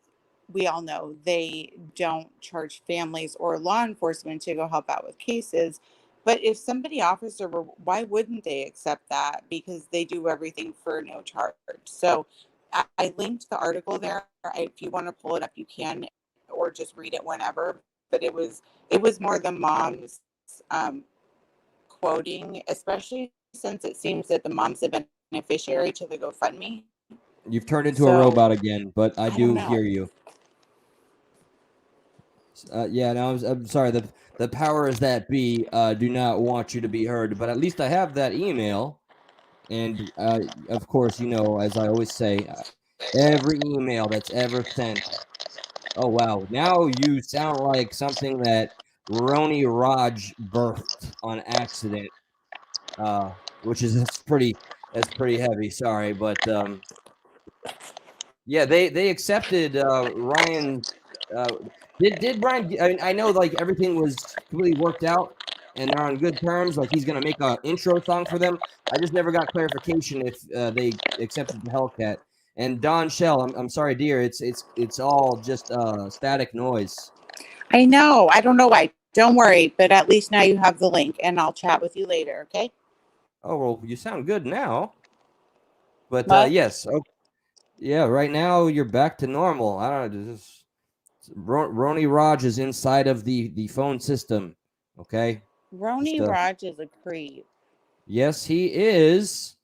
we all know they don't charge families or law enforcement to go help out with cases. But if somebody offers why wouldn't they accept that? Because they do everything for no charge. So I linked the article there. If you want to pull it up, you can, or just read it whenever. But it was more the moms quoting, especially since it seems that the mom's a beneficiary to the GoFundMe. You've turned into a robot again, but I do don't know. hear you. Yeah, no, I'm sorry. The powers that be do not want you to be heard, but at least I have that email. And of course, as I always say, every email that's ever sent. Oh, wow. Now you sound like something that Roni Raj birthed on accident, which is that's pretty heavy. Sorry, but yeah, they accepted Ryan. Did Ryan? I mean, I know like everything was completely worked out and they're on good terms. Like he's gonna make an intro song for them. I just never got clarification if they accepted the Hellcat. And Don Shell, I'm sorry, dear. It's all just static noise. I know. I don't know why. Don't worry, but at least now you have the link, and I'll chat with you later. Okay. Oh well, you sound good now. But What? yes, yeah. Right now you're back to normal. I don't know. Roni Raj is inside of the phone system. Okay. Roni Raj is a creep. Yes, he is.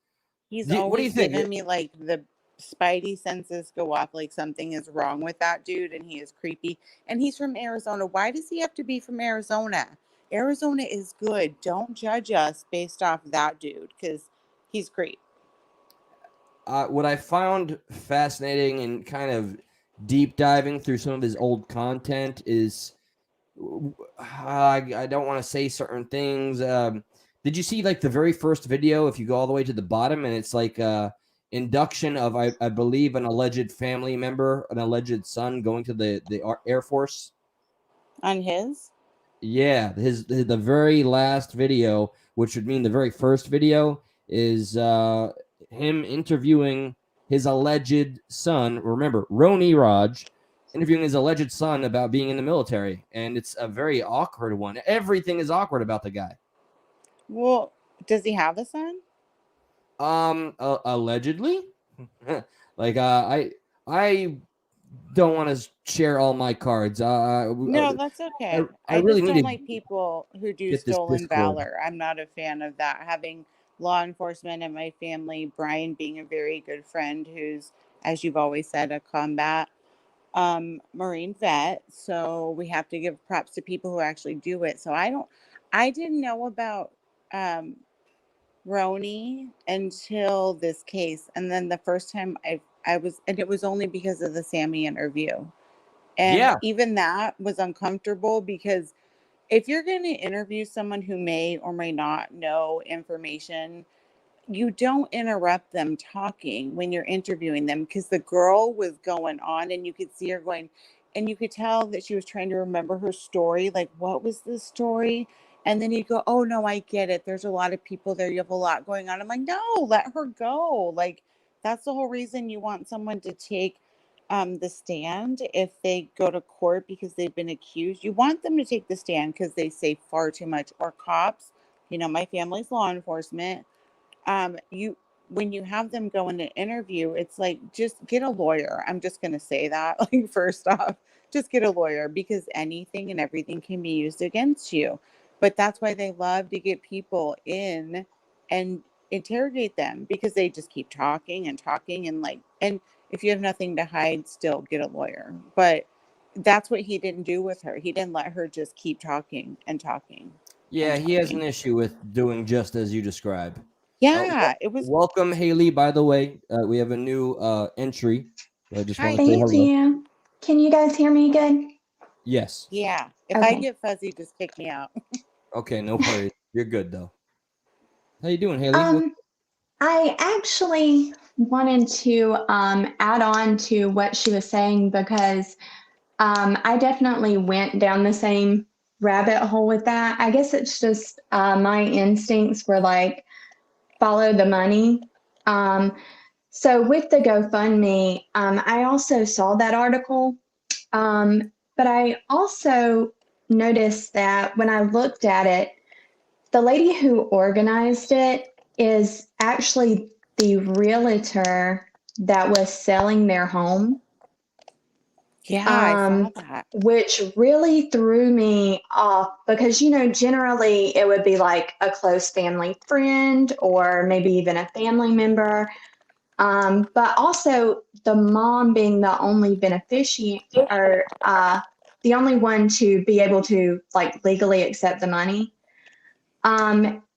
He's What do you always think? giving me like the spidey senses go off, like something is wrong with that dude, and he is creepy. And he's from Arizona. Why does he have to be from Arizona? Arizona is good. Don't judge us based off that dude, because he's great. What I found fascinating and kind of deep diving through some of his old content is I don't want to say certain things. Did you see like the very first video? If you go all the way to the bottom, and it's like induction of I believe an alleged family member, an alleged son going to the Air Force. On his? Yeah, the very last video, which would mean the very first video, is him interviewing his alleged son. Remember, Roni Raj interviewing his alleged son about being in the military, and it's a very awkward one. Everything is awkward about the guy. Well, does he have a son? Allegedly, like I don't want to share all my cards. No, that's okay. I I really just need don't to like people who do get this stolen Discord. valor. I'm not a fan of that. Having law enforcement in my family, Brian being a very good friend who's, as you've always said, a combat Marine vet. So we have to give props to people who actually do it. So I didn't know about Roni until this case. And then the first time I was, and it was only because of the Sammy interview. And Yeah. even that was uncomfortable because if you're going to interview someone who may or may not know information, you don't interrupt them talking when you're interviewing them, because the girl was going on and you could see her going, and you could tell that she was trying to remember her story. Like, what was the story? And then you go, oh no, I get it. There's a lot of people there. You have a lot going on. I'm like, no, let her go. Like, that's the whole reason you want someone to take the stand if they go to court because they've been accused. You want them to take the stand because they say far too much. Or cops, my family's law enforcement. You When you have them go in an interview, it's like, just get a lawyer. I'm just going to say that, like, first off, just get a lawyer, because anything and everything can be used against you. But that's why they love to get people in and interrogate them, because they just keep talking and talking, and if you have nothing to hide, still get a lawyer. But that's what he didn't do with her. He didn't let her just keep talking and talking and Yeah, he has an talking. issue with doing just as you describe. Yeah, it was. Welcome, Haley. By the way, we have a new entry. I just want Hi, to say Thank hello. Haley. you. Can you guys hear me good? Yes. Yeah. If I Okay. get fuzzy, just kick me out. Okay, no worries. You're good though. How you doing, Haley? I actually wanted to add on to what she was saying because I definitely went down the same rabbit hole with that. I guess it's just my instincts were like, follow the money. So with the GoFundMe, I also saw that article, but I also noticed that when I looked at it, the lady who organized it is actually the realtor that was selling their home, Yeah, I saw um, that. which really threw me off because, generally it would be like a close family friend or maybe even a family member. But also the mom being the only beneficiary or the only one to be able to like legally accept the money.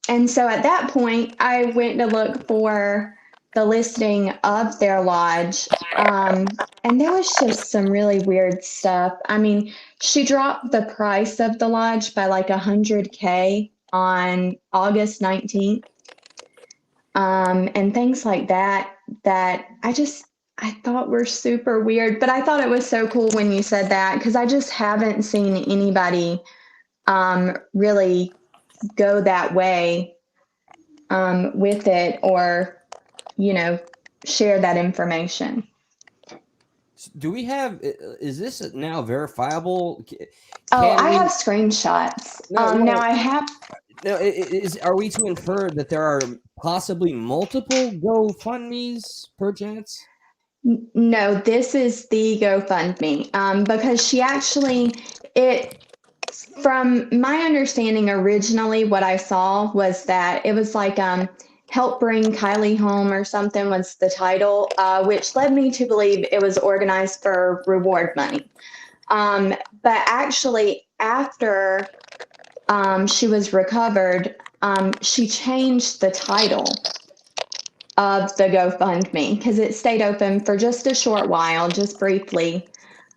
And so at that point, I went to look for the listing of their lodge. And there was just some really weird stuff. I mean, she dropped the price of the lodge by like 100K on August 19th. And things like that, that I thought were super weird. But I thought it was so cool when you said that because I just haven't seen anybody really go that way with it or, share that information. Do we have? Is this now verifiable? Oh, Can I have we? screenshots. No, Now no, I have, no. Are we to infer that there are possibly multiple GoFundMe's, perchance? no, this is the GoFundMe because she actually, from my understanding, originally what I saw was that it was like "Help Bring Kylie Home" or something was the title, which led me to believe it was organized for reward money. But actually, after she was recovered, she changed the title of the GoFundMe because it stayed open for just a short while, just briefly.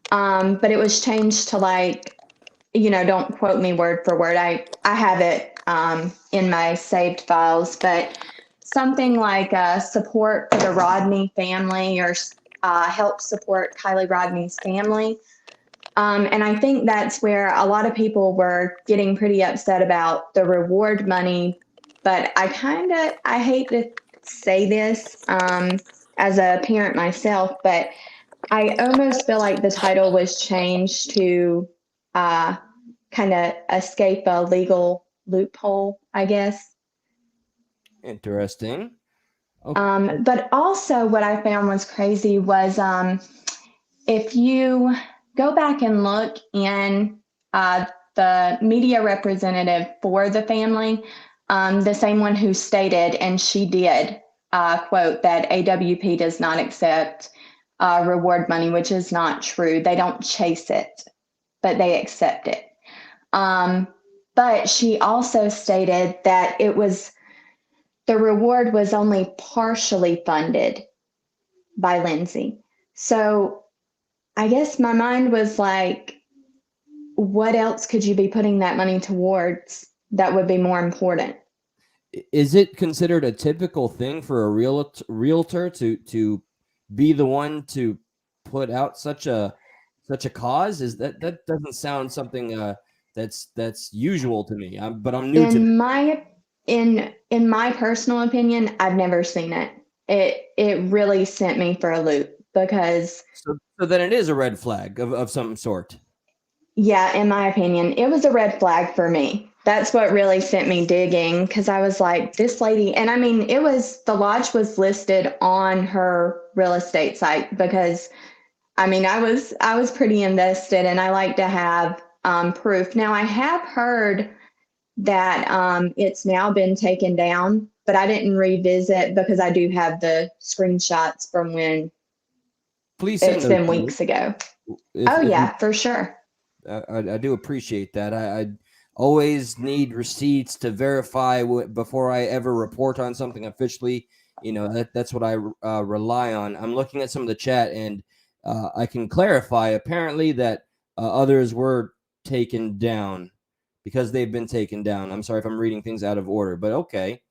But it was changed to like, don't quote me word for word. I have it in my saved files, but something like support for the Rodney family or help support Kylie Rodney's family. And I think that's where a lot of people were getting pretty upset about the reward money. But I hate to say this as a parent myself, but I almost feel like the title was changed to kind of escape a legal loophole, I guess. Interesting. Okay. But also, what I found was crazy was if you go back and look in the media representative for the family, the same one who stated, and she did quote, that AWP does not accept reward money, which is not true. They don't chase it, but they accept it. But she also stated that the reward was only partially funded by Lindsay. So I guess my mind was like, what else could you be putting that money towards that would be more important? Is it considered a typical thing for a realtor to be the one to put out such a cause? Is that doesn't sound something that's usual to me. But I'm new to. In my personal opinion, I've never seen it. It really sent me for a loop because So then it is a red flag of some sort. yeah, in my opinion, it was a red flag for me. That's what really sent me digging because I was like, this lady, and I mean, the lodge was listed on her real estate site because I mean, I was pretty invested and I like to have proof. Now I have heard that it's now been taken down, but I didn't revisit because I do have the screenshots from when Please send it's those been to me. weeks ago. If Yeah, for sure. I do appreciate that. I always need receipts to verify before I ever report on something officially. That's what I rely on. I'm looking at some of the chat, and I can clarify apparently that others were taken down because they've been taken down. I'm sorry if I'm reading things out of order, but okay.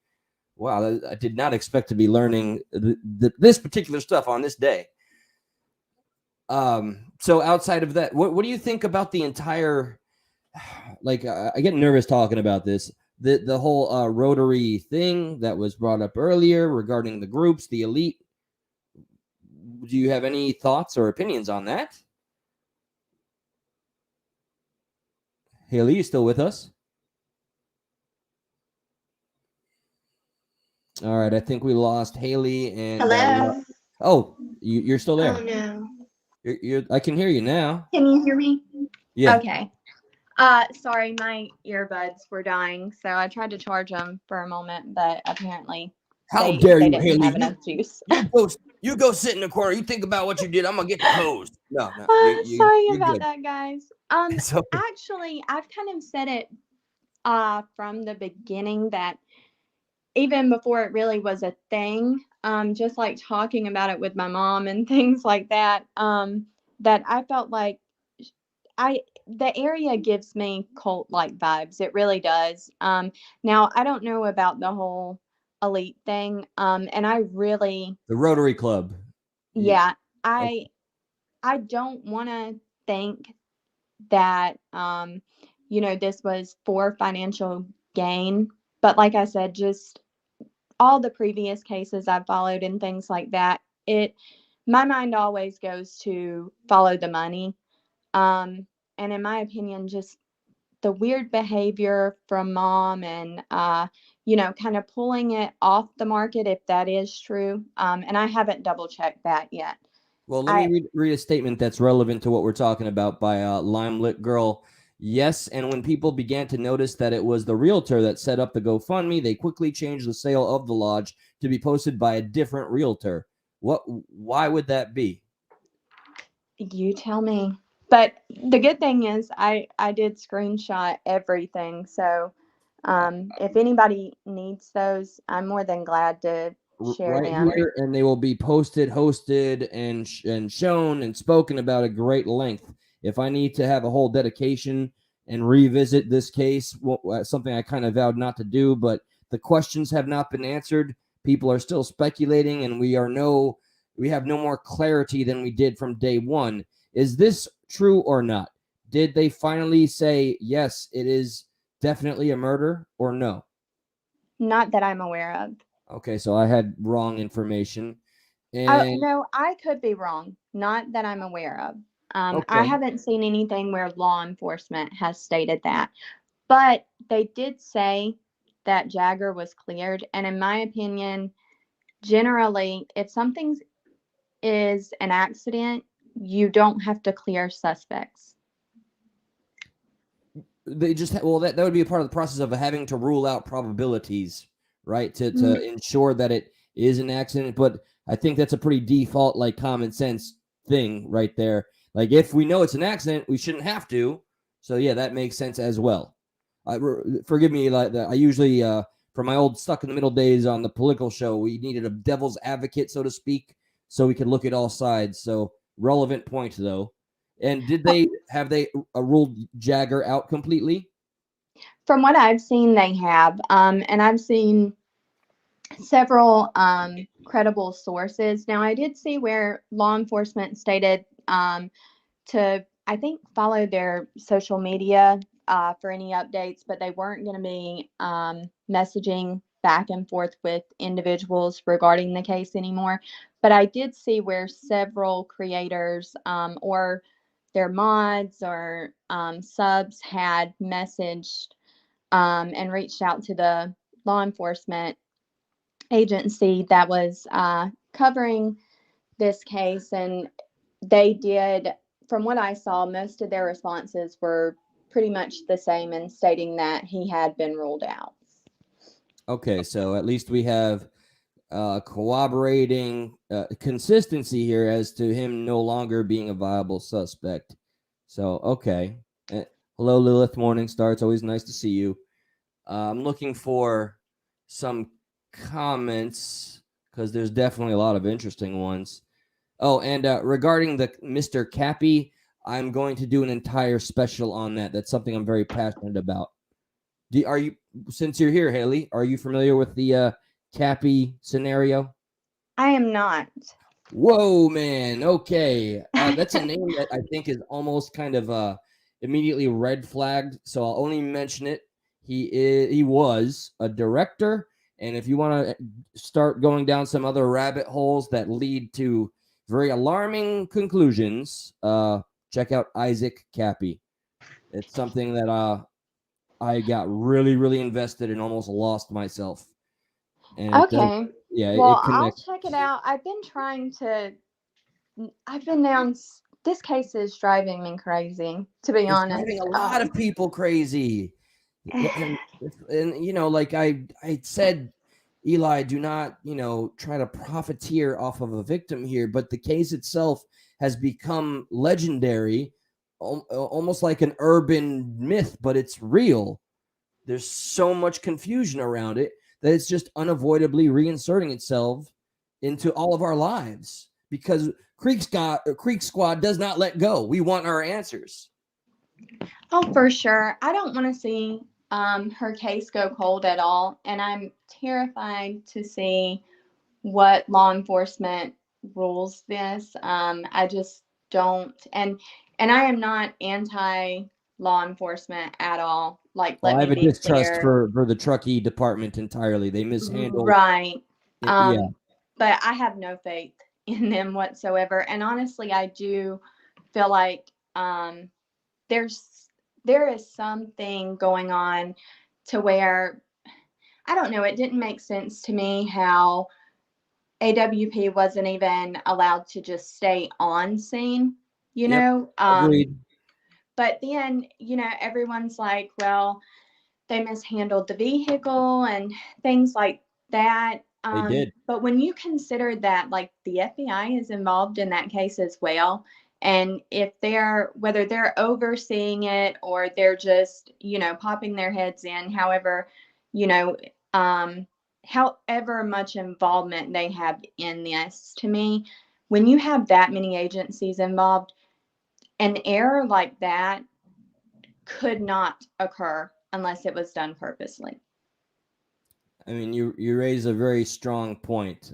Wow, I did not expect to be learning this particular stuff on this day. So outside of that, what do you think about the entire, like, I get nervous talking about this, the whole Rotary thing that was brought up earlier regarding the groups, the elite. Do you have any thoughts or opinions on that? Haley, you still with us? All right, I think we lost Haley and Hello. You're still there. Oh no. I can hear you now. Can you hear me? Yeah. Okay. Sorry, my earbuds were dying, so I tried to charge them for a moment, but apparently How they dare you, didn't Haley? have enough juice. You go sit in the corner. You think about what you did. I'm gonna get the hose. No. Sorry you're about good. that, guys. So, Actually, I've kind of said it from the beginning that even before it really was a thing, just like talking about it with my mom and things like that, that I felt like the area gives me cult-like vibes. It really does. Now I don't know about the whole elite thing, and I really, the Rotary Club. yeah, I don't want to think that this was for financial gain, but like I said, just all the previous cases I've followed and things like that, my mind always goes to follow the money. And in my opinion, just the weird behavior from mom and kind of pulling it off the market if that is true. And I haven't double checked that yet. Well, let me read a statement that's relevant to what we're talking about by Limelit Girl. Yes, and when people began to notice that it was the realtor that set up the GoFundMe, they quickly changed the sale of the lodge to be posted by a different realtor. Why would that be? You tell me. But the good thing is I did screenshot everything. So if anybody needs those, I'm more than glad to share Right them. here, and they will be posted, hosted, and shown and spoken about at great length. If I need to have a whole dedication and revisit this case, something I kind of vowed not to do, but the questions have not been answered. People are still speculating, and we have no more clarity than we did from day one. Is this true or not? Did they finally say, yes, it is definitely a murder, or no? Not that I'm aware of. Okay, so I had wrong information. And No, I could be wrong. Not that I'm aware of. I okay. haven't seen anything where law enforcement has stated that. But they did say that Jagger was cleared. And in my opinion, generally, if something is an accident, you don't have to clear suspects. They just that would be a part of the process of having to rule out probabilities, right? To ensure that it is an accident. But I think that's a pretty default, like, common sense thing right there. Like, if we know it's an accident, we shouldn't have to. So yeah, that makes sense as well. Forgive me, like, I usually from my old Stuck in the Middle days on the political show, we needed a devil's advocate, so to speak, so we could look at all sides. So relevant point though. And have they ruled Jagger out completely? From what I've seen, they have. And I've seen several credible sources. Now, I did see where law enforcement stated to, I think, follow their social media for any updates, but they weren't going to be messaging back and forth with individuals regarding the case anymore. But I did see where several creators or their mods or subs had messaged and reached out to the law enforcement agency that was covering this case. And they did, from what I saw, most of their responses were pretty much the same in stating that he had been ruled out. Okay, so at least we have corroborating consistency here as to him no longer being a viable suspect. So, okay. Hello, Lilith Morningstar. It's always nice to see you. I'm looking for some comments because there's definitely a lot of interesting ones. Oh, and regarding the Mr. Cappy, I'm going to do an entire special on that. That's something I'm very passionate about. Are you, since you're here, Haley, are you familiar with the Cappy scenario? I am not. Whoa, man. Okay. That's a name that I think is almost kind of immediately red flagged. So I'll only mention it. He was a director. And if you want to start going down some other rabbit holes that lead to very alarming conclusions, check out Isaac Cappy. It's something that I got really, really invested and almost lost myself. And Okay. Yeah, well, it connects. I'll check it out. I've been down. This case is driving me crazy, to be It's honest. driving a lot of people crazy. And you know, like I said, Eli, do not, try to profiteer off of a victim here, but the case itself has become legendary, almost like an urban myth, but it's real. There's so much confusion around it that it's just unavoidably reinserting itself into all of our lives because Creek Squad does not let go. We want our answers. Oh, for sure. I don't want to see her case go cold at all. And I'm terrified to see what law enforcement rules this. I just don't. And I am not anti law enforcement at all. Like, let I me have a be distrust clear. for the truckee department entirely. They mishandled. Right. Yeah. But I have no faith in them whatsoever. And honestly, I do feel like there is something going on to where, I don't know, it didn't make sense to me how AWP wasn't even allowed to just stay on scene, you Yep. know? Agreed. But then, everyone's like, well, they mishandled the vehicle and things like that. They did. But when you consider that, like, the FBI is involved in that case as well, and if whether they're overseeing it or they're just, popping their heads in, however, however much involvement they have in this, to me, when you have that many agencies involved, an error like that could not occur unless it was done purposely. I mean, you raise a very strong point.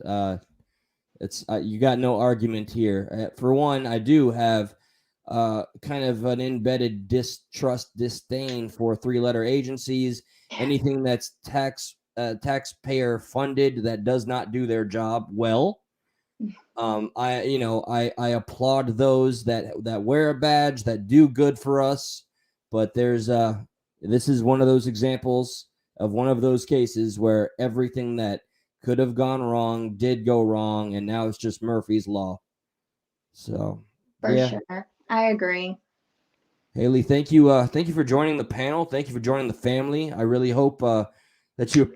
It's you got no argument here. For one, I do have kind of an embedded distrust, disdain for three-letter agencies. Anything that's taxpayer funded that does not do their job well. I applaud those that wear a badge that do good for us, but this is one of those examples of one of those cases where everything that could have gone wrong did go wrong, and now it's just Murphy's Law. So, For sure. I agree. Haley, thank you for joining the panel. Thank you for joining the family. I really hope that you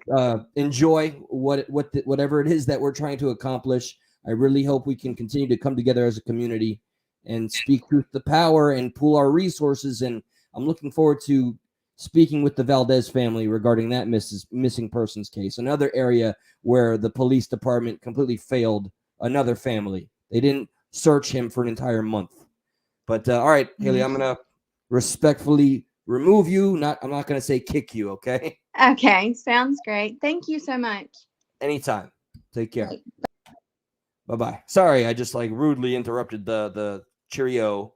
enjoy whatever it is that we're trying to accomplish. I really hope we can continue to come together as a community and speak truth to power and pool our resources. And I'm looking forward to speaking with the Valdez family regarding that missing persons case, another area where the police department completely failed another family. They didn't search him for an entire month. But all right, Haley, I'm going to respectfully remove you. I'm not going to say kick you. Okay. Okay, sounds great. Thank you so much. Anytime. Take care. Right. Bye-bye. Sorry, I just like rudely interrupted the cheerio.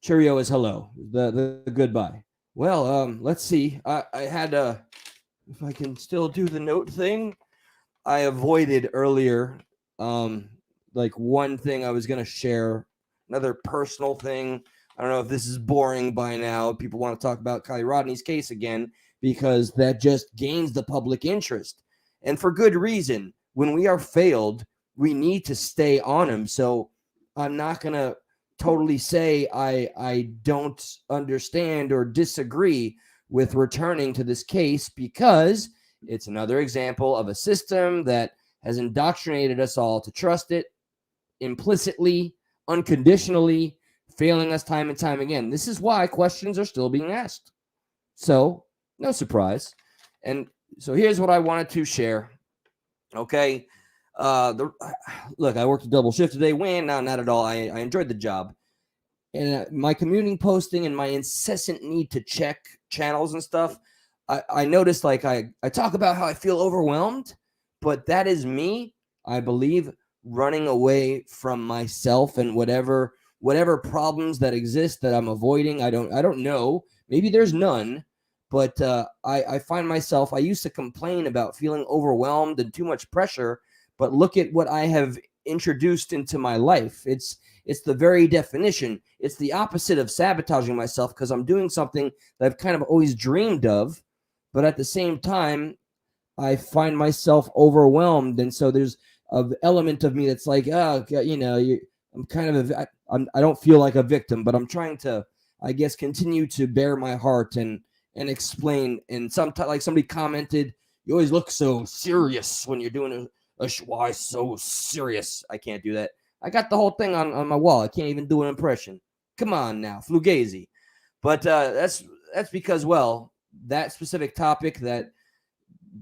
Cheerio is hello. The goodbye. Well, let's see. I had if I can still do the note thing. I avoided earlier like one thing I was going to share, another personal thing. I don't know if this is boring by now. People want to talk about Kylie Rodney's case again because that just gains the public interest. And for good reason. When we are failed, we need to stay on them. So I'm not going to totally say I don't understand or disagree with returning to this case because it's another example of a system that has indoctrinated us all to trust it implicitly, unconditionally, failing us time and time again. This is why questions are still being asked. So, no surprise. And so here's what I wanted to share. Okay. Look, I worked a double shift today. No, not at all. I enjoyed the job. And my commuting posting and my incessant need to check channels and stuff, I noticed like I talk about how I feel overwhelmed, but that is me, I believe, running away from myself and whatever problems that exist that I'm avoiding. I don't know. Maybe there's none, but I find myself, I used to complain about feeling overwhelmed and too much pressure, but look at what I have introduced into my life. It's the very definition. It's the opposite of sabotaging myself because I'm doing something that I've kind of always dreamed of, but at the same time, I find myself overwhelmed. And so there's an element of me that's like, oh, I'm kind of, I don't feel like a victim, but I'm trying to, I guess, continue to bear my heart and explain. And sometimes, like somebody commented, you always look so serious when you're doing why so serious? I can't do that. I got the whole thing on my wall. I can't even do an impression. Come on now, Fugazi. But that's because, well, that specific topic that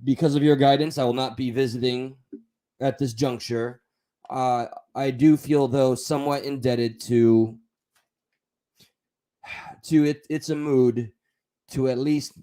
because of your guidance, I will not be visiting at this juncture. I do feel, though, somewhat indebted to it. It's a mood to at least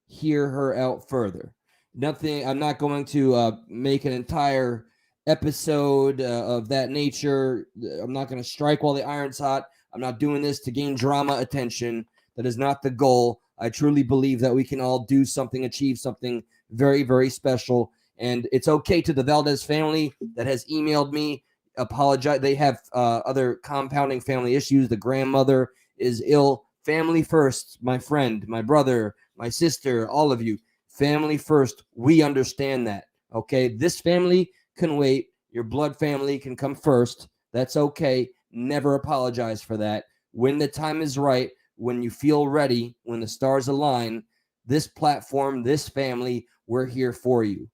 hear her out further. Nothing. I'm not going to make an entire episode of that nature. I'm not going to strike while the iron's hot. I'm not doing this to gain drama attention. That is not the goal. I truly believe that we can all do something, achieve something very, very special. And it's okay to the Valdez family that has emailed me. Apologize. They have other compounding family issues. The grandmother is ill. Family first, my friend, my brother, my sister, all of you. Family first. We understand that. Okay. This family can wait. Your blood family can come first. That's okay. Never apologize for that. When the time is right, when you feel ready, when the stars align, this platform, this family, we're here for you.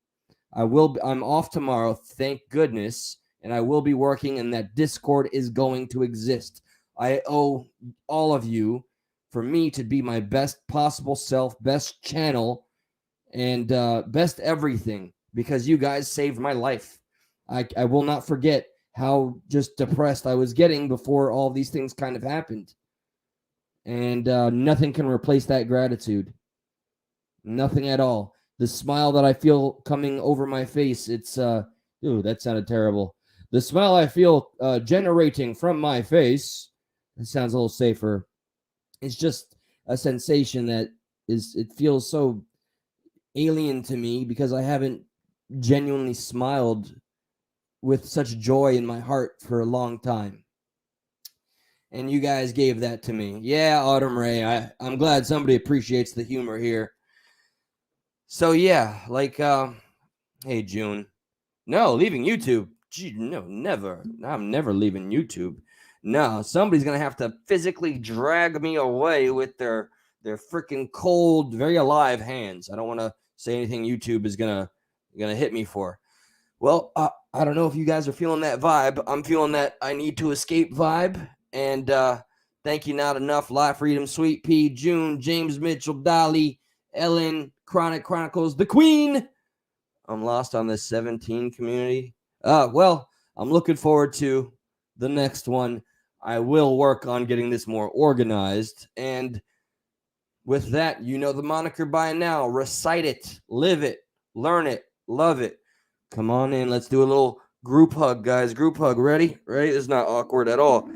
I'm off tomorrow, thank goodness, and I will be working, and that Discord is going to exist. I owe all of you for me to be my best possible self, best channel, and best everything, because you guys saved my life. I will not forget how just depressed I was getting before all these things kind of happened. And nothing can replace that gratitude. Nothing at all. The smile that I feel coming over my face, it's, ooh, that sounded terrible. The smile I feel generating from my face, it sounds a little safer. It's just a sensation that it feels so alien to me because I haven't genuinely smiled with such joy in my heart for a long time. And you guys gave that to me. Yeah, Autumn Ray, I'm glad somebody appreciates the humor here. So yeah, like, hey, June. No, leaving YouTube. Gee, no, never. I'm never leaving YouTube. No, somebody's going to have to physically drag me away with their freaking cold, very alive hands. I don't want to say anything YouTube is going to hit me for. Well, I don't know if you guys are feeling that vibe. I'm feeling that I need to escape vibe. And thank you, Not Enough, Live Freedom, Sweet Pea, June, James Mitchell, Dolly, Ellen, Chronic Chronicles, the Queen. I'm lost on this 17 community. Well, I'm looking forward to the next one. I will work on getting this more organized. And With that, you know the moniker by now. Recite it, live it, learn it, love it. Come on in. Let's do a little group hug, guys. Group hug. Ready? Ready? It's not awkward at all.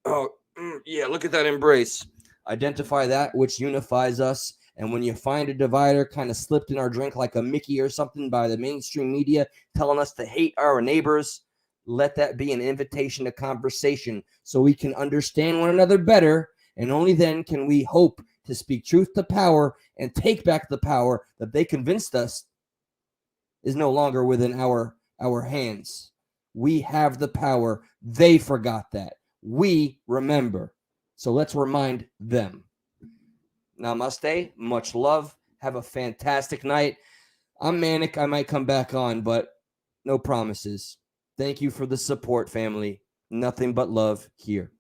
Oh, yeah. Look at that embrace. Identify that which unifies us. And when you find a divider kind of slipped in our drink like a Mickey or something by the mainstream media telling us to hate our neighbors, let that be an invitation to conversation so we can understand one another better. And only then can we hope to speak truth to power and take back the power that they convinced us is no longer within our hands. We have the power. They forgot that. We remember. So let's remind them. Namaste. Much love. Have a fantastic night. I'm manic. I might come back on, but no promises. Thank you for the support, family. Nothing but love here.